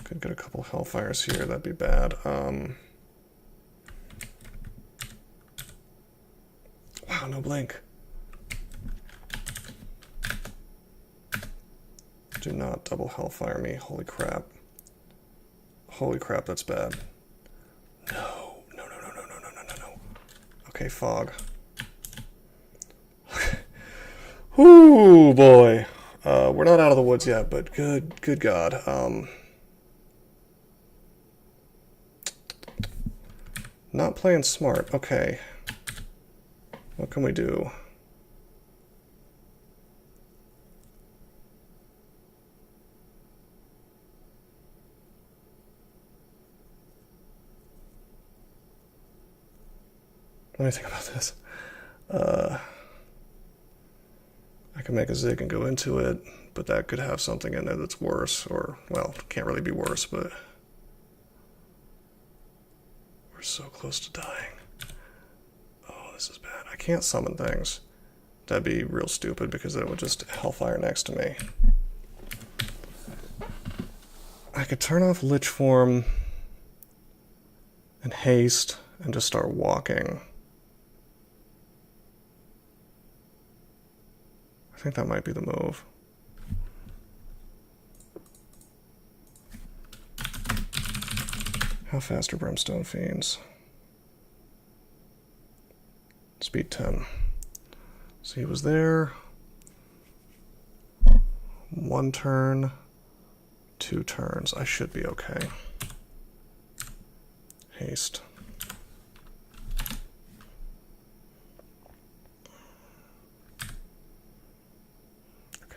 Could get a couple hellfires here, that'd be bad. Wow, no blink. Do not double hellfire me, holy crap. Holy crap, that's bad. No. Okay, fog. Ooh, boy. We're not out of the woods yet, but good God. Not playing smart. Okay. What can we do? Let me think about this. I can make a zig and go into it, but that could have something in there that's worse, or, well, can't really be worse, but we're so close to dying. Oh, this is bad. I can't summon things. That'd be real stupid, because then it would just hellfire next to me. I could turn off Lich Form and haste and just start walking. I think that might be the move. How fast are Brimstone Fiends? Speed 10. So he was there. 1 turn, 2 turns. I should be okay. Haste.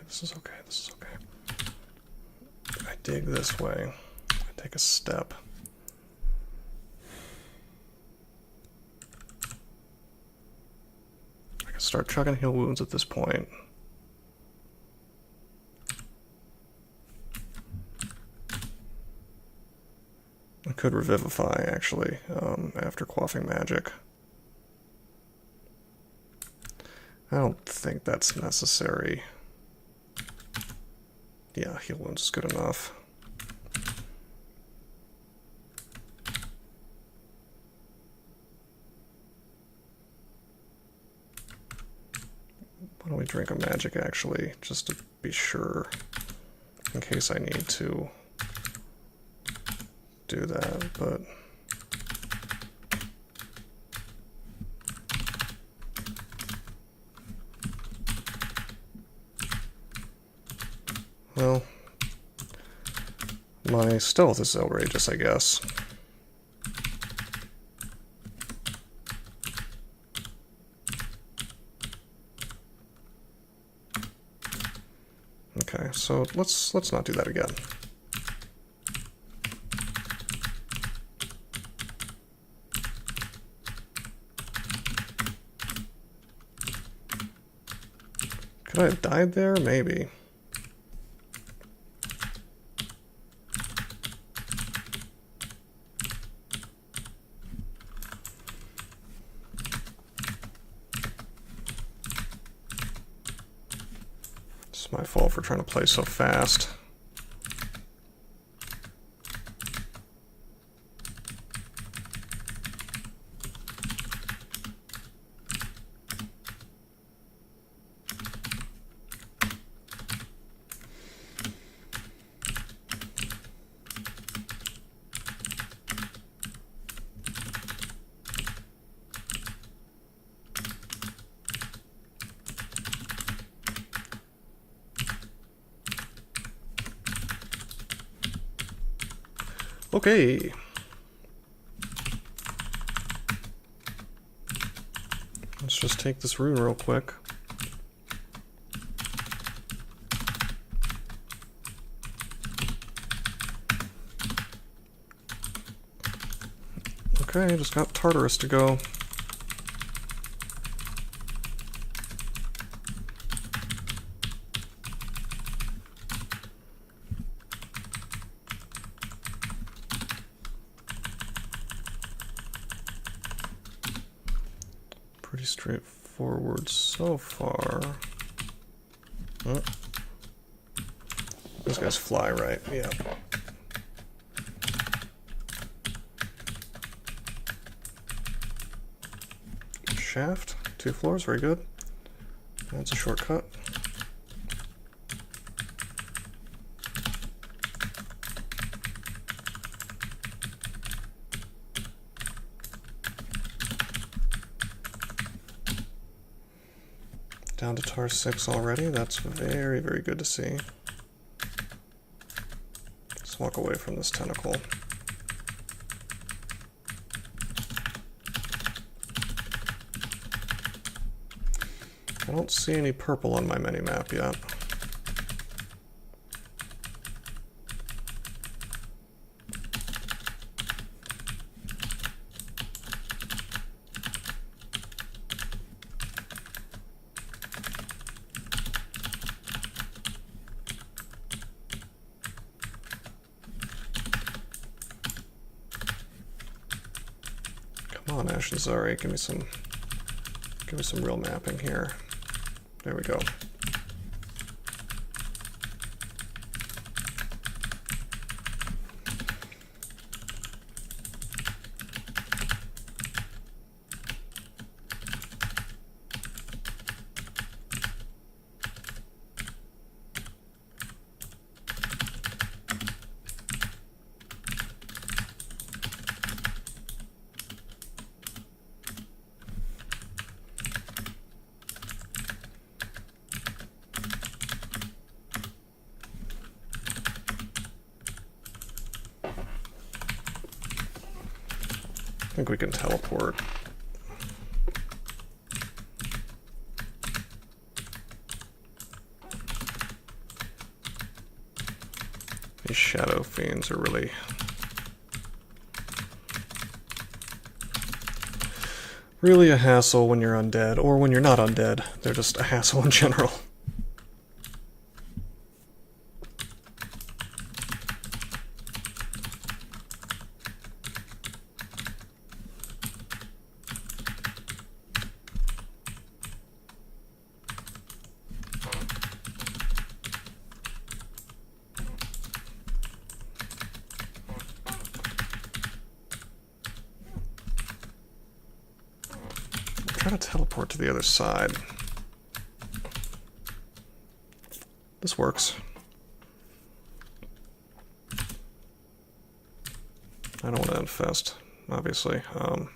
This is okay, this is okay. I dig this way. I take a step. I guess start chucking heal wounds at this point. I could revivify, actually, after quaffing magic. I don't think that's necessary. Yeah, heal wounds is good enough. Why don't we drink a magic, actually, just to be sure, in case I need to do that, but... Well, my stealth is outrageous, I guess. Okay, so let's not do that again. Could I have died there? Maybe. It's my fault for trying to play so fast. Okay. Let's just take this rune real quick. Okay, just got Tartarus to go. Pretty straightforward so far. Oh. These guys fly, right? Yeah. Shaft, 2 floors, very good. That's a shortcut. Down to tar 6 already, that's very, very good to see. Let's walk away from this tentacle. I don't see any purple on my minimap yet. Come on, Ashenzari, give me some real mapping here. There we go. I think we can teleport. These shadow fiends are really a hassle when you're undead, or when you're not undead. They're just a hassle in general. Try to teleport to the other side. This works. I don't want to infest, obviously. Oh,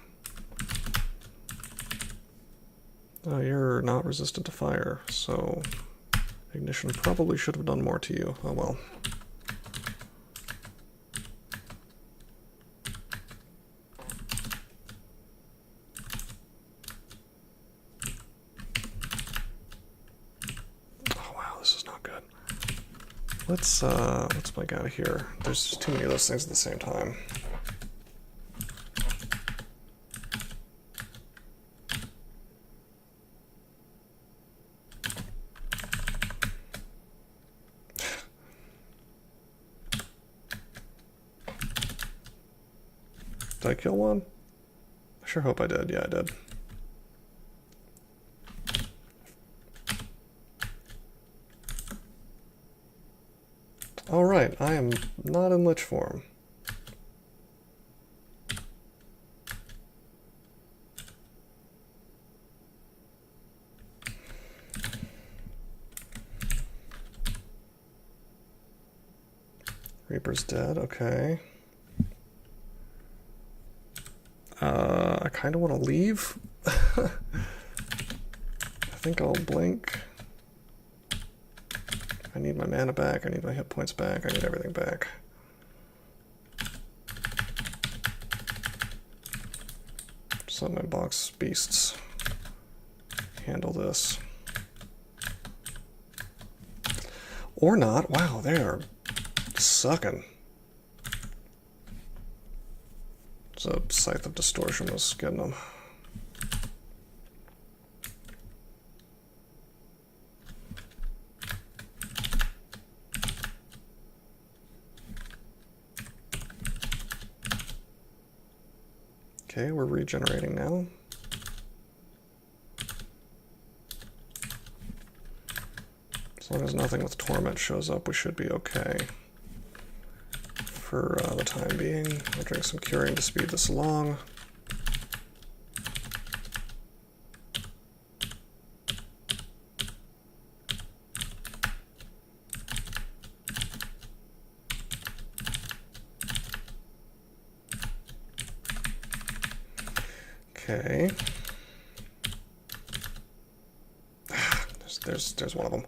you're not resistant to fire, so ignition probably should have done more to you. Oh well. Let's blank out of here. There's just too many of those things at the same time. Did I kill one? I sure hope I did. Yeah, I did. Alright, I am not in lich form. Reaper's dead, okay. I kind of want to leave. I think I'll blink. I need my mana back, I need my hit points back, I need everything back. Just let my box beasts handle this. Or not. Wow, they are sucking. So Scythe of Distortion was getting them. Okay, we're regenerating now. As long as nothing with Torment shows up, we should be okay. For the time being, I'll drink some curing to speed this along. Okay. There's one of them.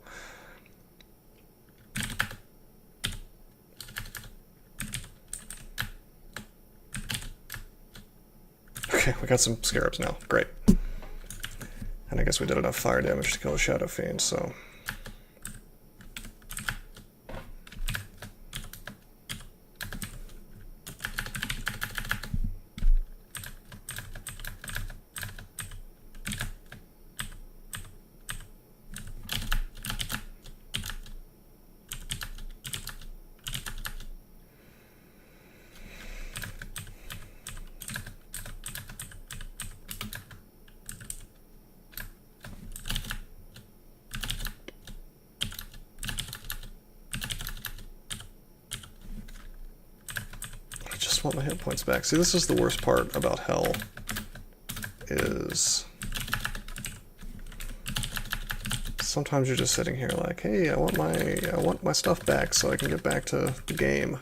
Okay, we got some scarabs now. Great. And I guess we did enough fire damage to kill a Shadow Fiend, so... want my hit points back. See, this is the worst part about Hell, is sometimes you're just sitting here like, hey, I want my stuff back so I can get back to the game.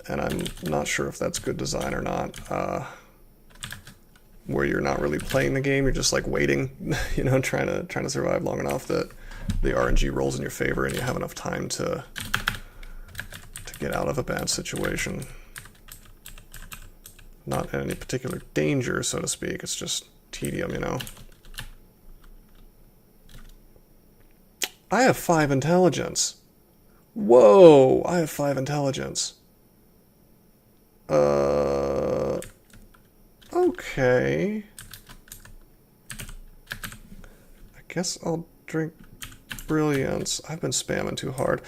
And I'm not sure if that's good design or not. Where you're not really playing the game, you're just like waiting, you know, trying to survive long enough that the RNG rolls in your favor and you have enough time to get out of a bad situation. Not in any particular danger, so to speak, it's just tedium, you know. I have 5 intelligence. Whoa, I have 5 intelligence. Okay. guess I'll drink Brilliance. I've been spamming too hard.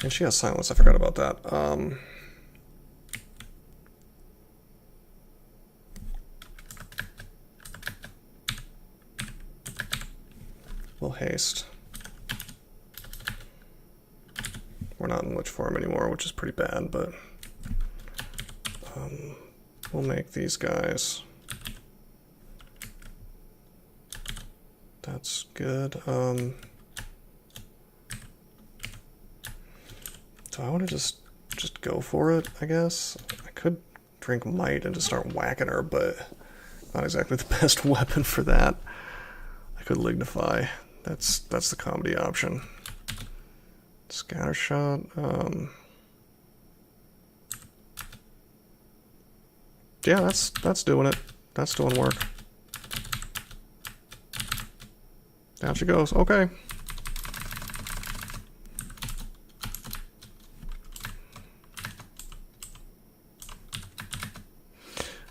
And she has Silence, I forgot about that. We'll haste. We're not in Lich form anymore, which is pretty bad, but we'll make these guys. That's good. Do I want to just go for it, I guess? I could drink Might and just start whacking her, but not exactly the best weapon for that. I could Lignify. That's the comedy option. Scattershot. Yeah, that's doing it. That's doing work. Down she goes. Okay.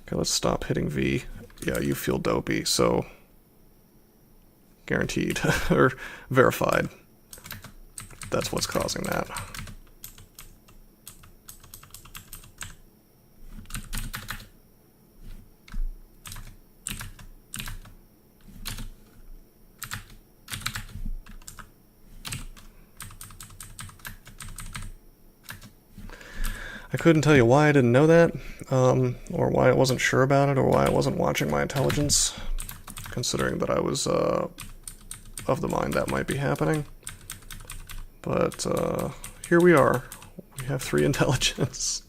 Okay, let's stop hitting V. Yeah, you feel dopey, so guaranteed or verified. That's what's causing that. I couldn't tell you why I didn't know that, or why I wasn't sure about it, or why I wasn't watching my intelligence, considering that I was of the mind that might be happening. But here we are. We have 3 intelligence.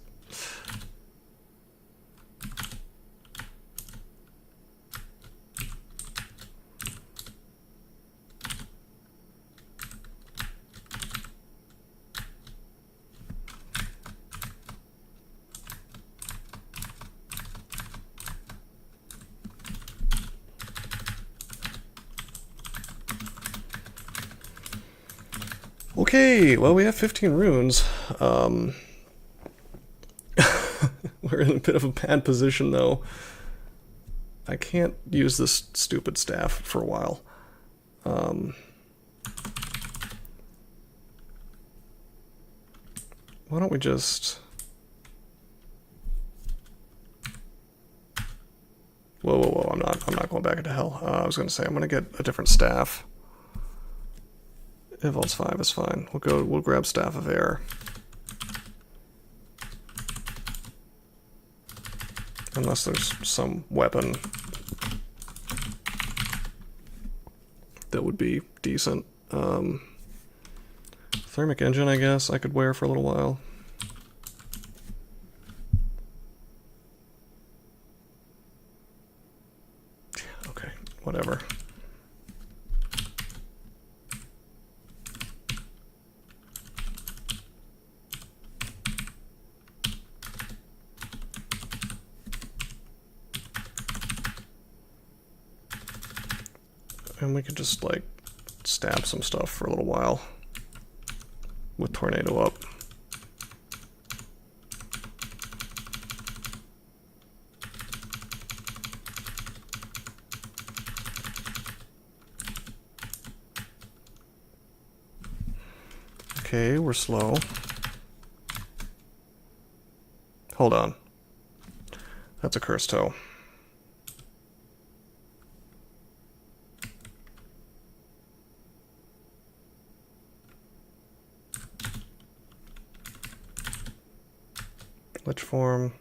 Okay, well, we have 15 runes. We're in a bit of a bad position, though. I can't use this stupid staff for a while. Why don't we just... Whoa, I'm not going back into hell. I was going to say, I'm going to get a different staff. Evolves 5 is fine. We'll grab Staff of Air. Unless there's some weapon that would be decent. Thermic Engine, I guess, I could wear for a little while. Okay, whatever. And we could just, like, stab some stuff for a little while with Tornado up. Okay, we're slow. Hold on. That's a Cursed Toe. Lich form.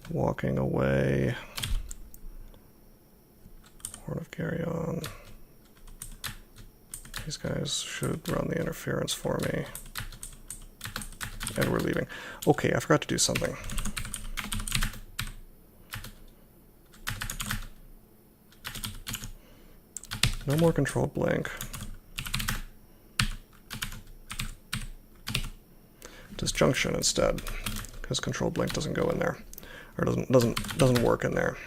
Walking away. Horn of Carrion. These guys should run the interference for me. And we're leaving. Okay, I forgot to do something. No more controlled blink. Disjunction instead, because controlled blink doesn't go in there, or doesn't work in there.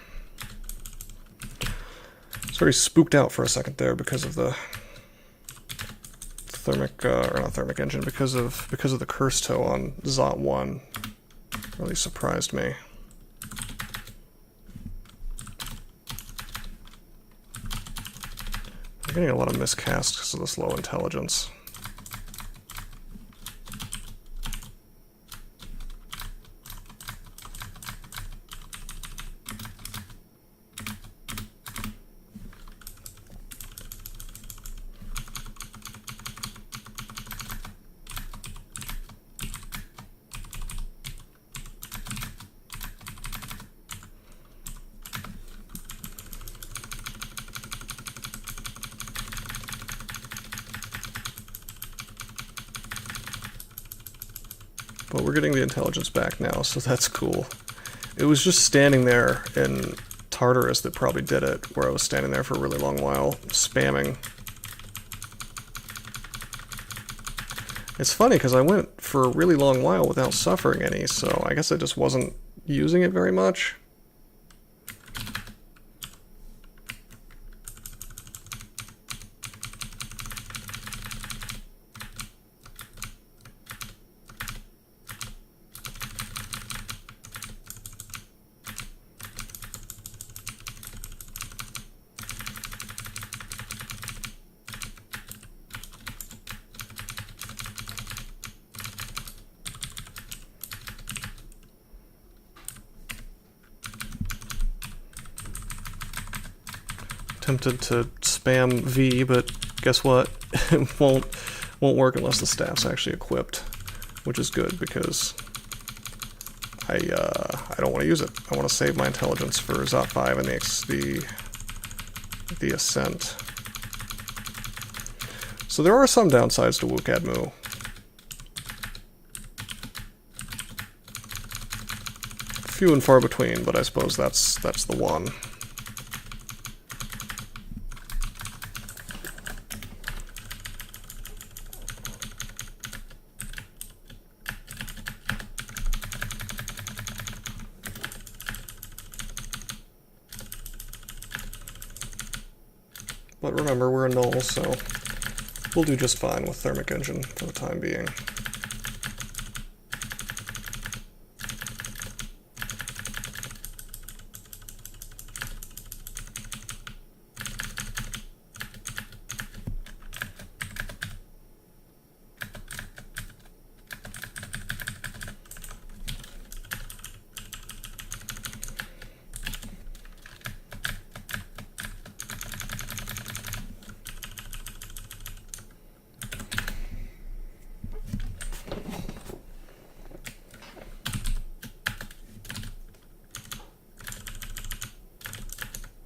It's very spooked out for a second there because of the thermic, or not thermic engine, because of the curse toe on Zot 1 really surprised me. I'm getting a lot of miscast because of this low intelligence. But we're getting the intelligence back now, so that's cool. It was just standing there in Tartarus that probably did it, where I was standing there for a really long while, spamming. It's funny, because I went for a really long while without suffering any, so I guess I just wasn't using it very much. Tempted to spam V, but guess what? It won't work unless the staff's actually equipped, which is good because I don't want to use it. I want to save my intelligence for Zot 5 and the Ascent. So there are some downsides to WCAD-Mu. Few and far between, but I suppose that's the one. But remember, we're a Gnoll, so we'll do just fine with thermic engine for the time being.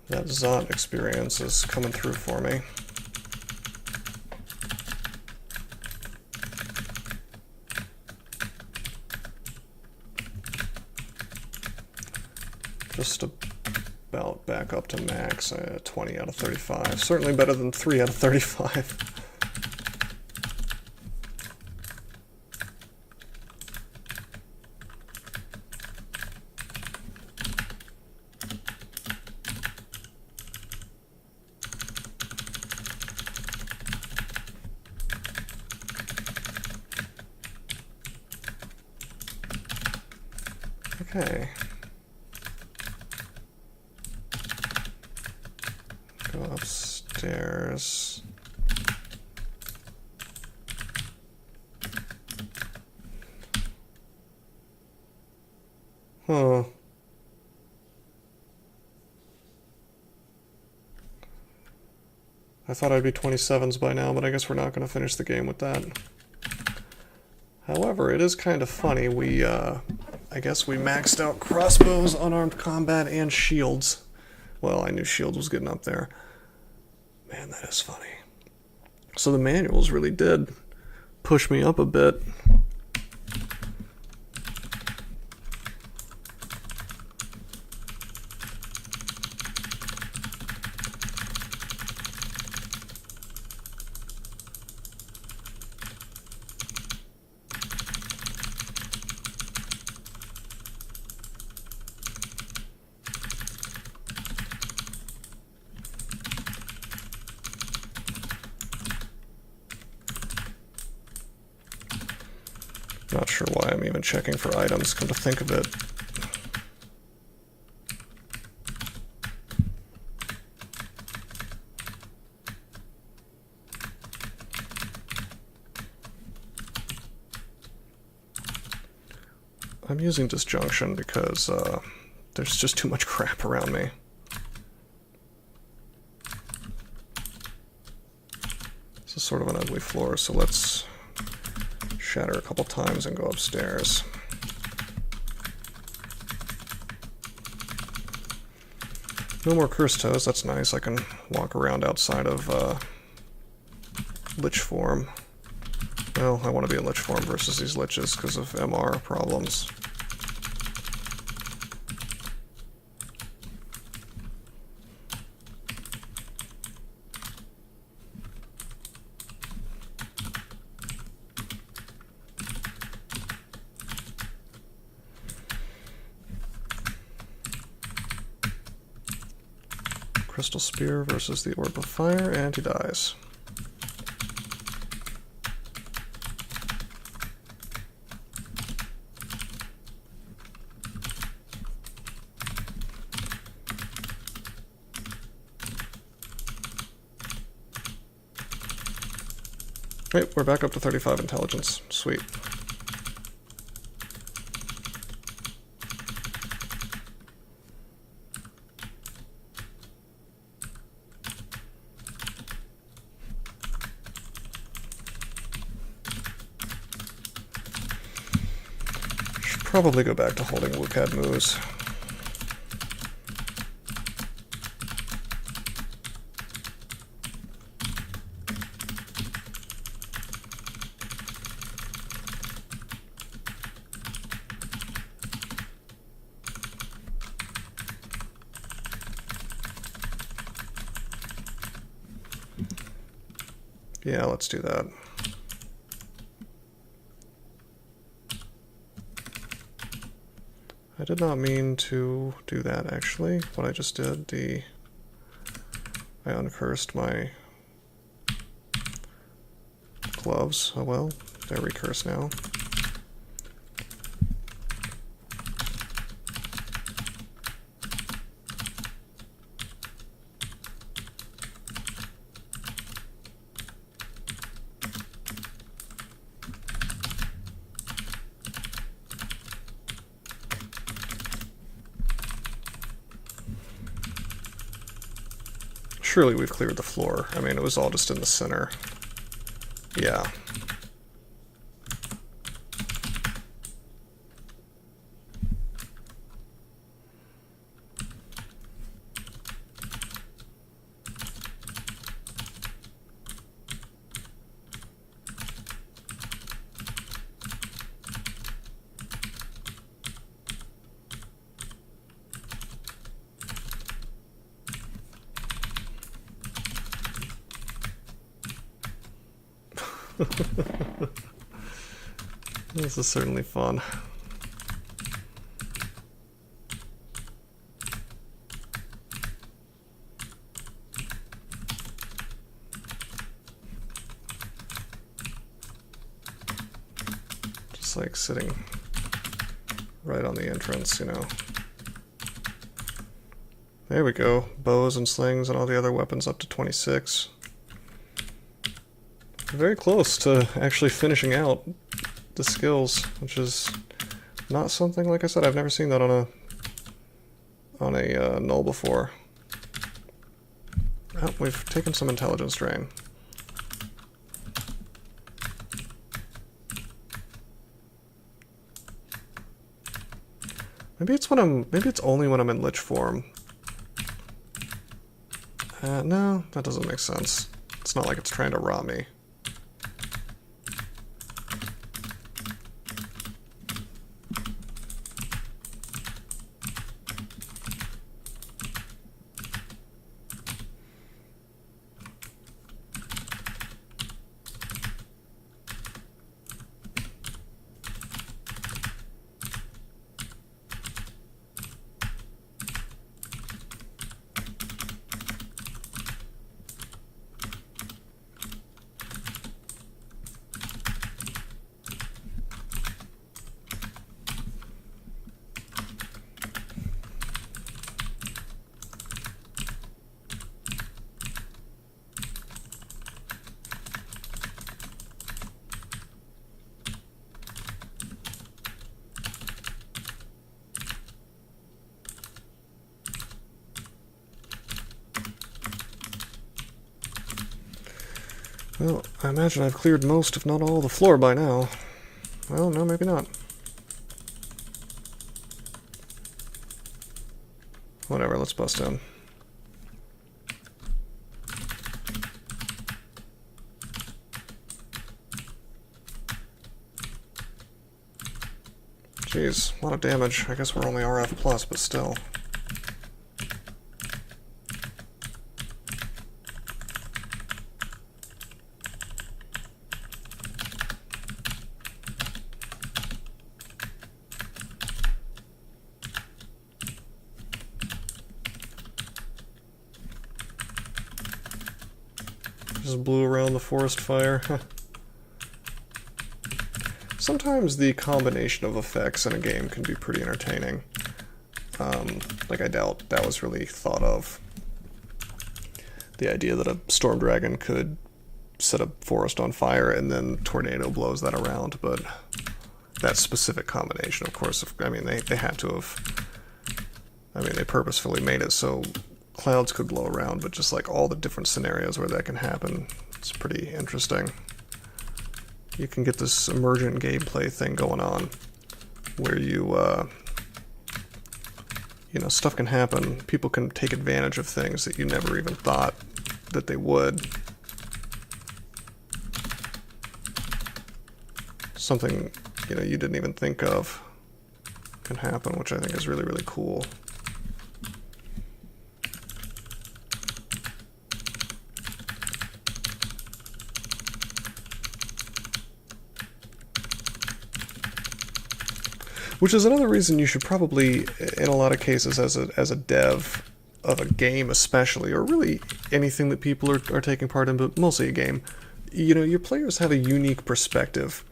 That Zot experience is coming through for me. Just about back up to max, 20 out of 35. Certainly better than 3 out of 35. Okay. Go upstairs. Huh. I thought I'd be 27s by now, but I guess we're not going to finish the game with that. However, it is kind of funny. I guess we maxed out crossbows, unarmed combat, and shields. Well, I knew shields was getting up there. Man, that is funny. So the manuals really did push me up a bit. Not sure why I'm even checking for items, come to think of it. I'm using disjunction because there's just too much crap around me. This is sort of an ugly floor, so let's shatter a couple times and go upstairs. No more cursed toes, that's nice. I can walk around outside of lich form. Well, I want to be in lich form versus these liches because of MR problems. Crystal Spear versus the Orb of Fire, and he dies. Right, we're back up to 35 intelligence. Sweet. Should probably go back to holding Wukad moves. Yeah, let's do that. I did not mean to do that, actually. What I just did, I uncursed my gloves. Oh well, they're recursed now. Surely we've cleared the floor. I mean, it was all just in the center. Yeah. This is certainly fun. Just like sitting right on the entrance, you know. There we go. Bows and slings and all the other weapons up to 26. Very close to actually finishing out the skills, which is not something, like I said, I've never seen that on a Gnoll before. Oh, we've taken some intelligence drain. Maybe it's only when I'm in lich form. No, that doesn't make sense. It's not like it's trying to rot me. I imagine I've cleared most, if not all, the floor by now. Well, no, maybe not. Whatever, let's bust in. Jeez, a lot of damage. I guess we're only RF plus, but still. Just blew around the forest fire. Sometimes the combination of effects in a game can be pretty entertaining. Like, I doubt that was really thought of. The idea that a storm dragon could set a forest on fire and then tornado blows that around, but that specific combination, of course, I mean, they had to have... I mean, they purposefully made it so clouds could blow around, but just like all the different scenarios where that can happen, it's pretty interesting. You can get this emergent gameplay thing going on where you know, stuff can happen. People can take advantage of things that you never even thought that they would. Something, you know, you didn't even think of can happen, which I think is really, really cool. Which is another reason you should probably, in a lot of cases, as a dev of a game especially, or really anything that people are taking part in, but mostly a game, you know, your players have a unique perspective,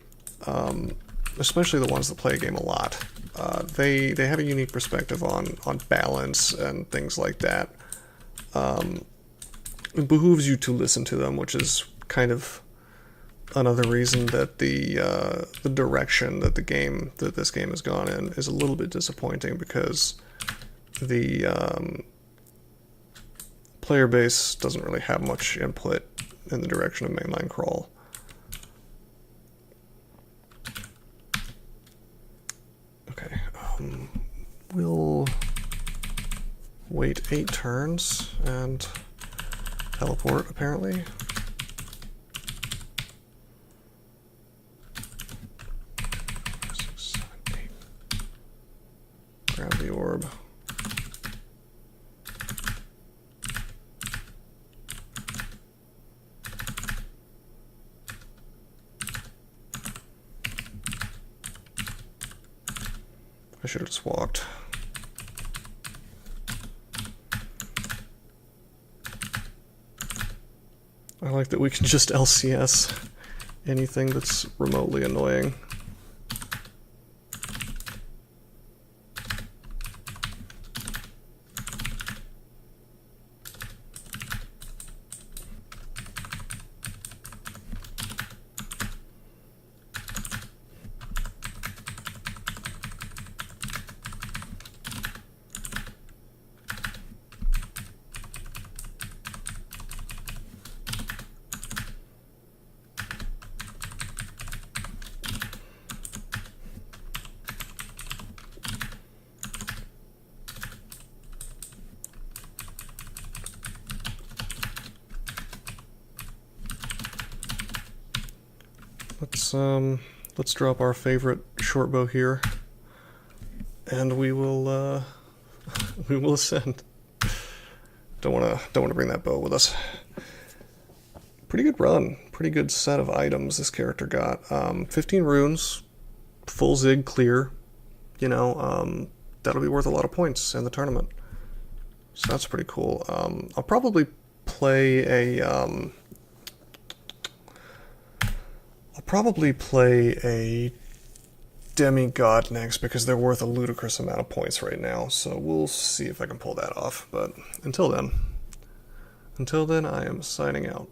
especially the ones that play a game a lot. They have a unique perspective on balance and things like that. It behooves you to listen to them, which is kind of another reason that the direction that this game has gone in is a little bit disappointing, because the player base doesn't really have much input in the direction of mainline crawl. Okay, we'll wait 8 turns and teleport, apparently. Grab the orb. I should have just walked. I like that we can just LCS anything that's remotely annoying. Let's drop our favorite short bow here, and we will ascend. Don't wanna bring that bow with us. Pretty good run, pretty good set of items this character got. 15 runes, full zig clear. You know, that'll be worth a lot of points in the tournament. So that's pretty cool. I'll probably play a demigod next, because they're worth a ludicrous amount of points right now, so we'll see if I can pull that off. But until then I am signing out.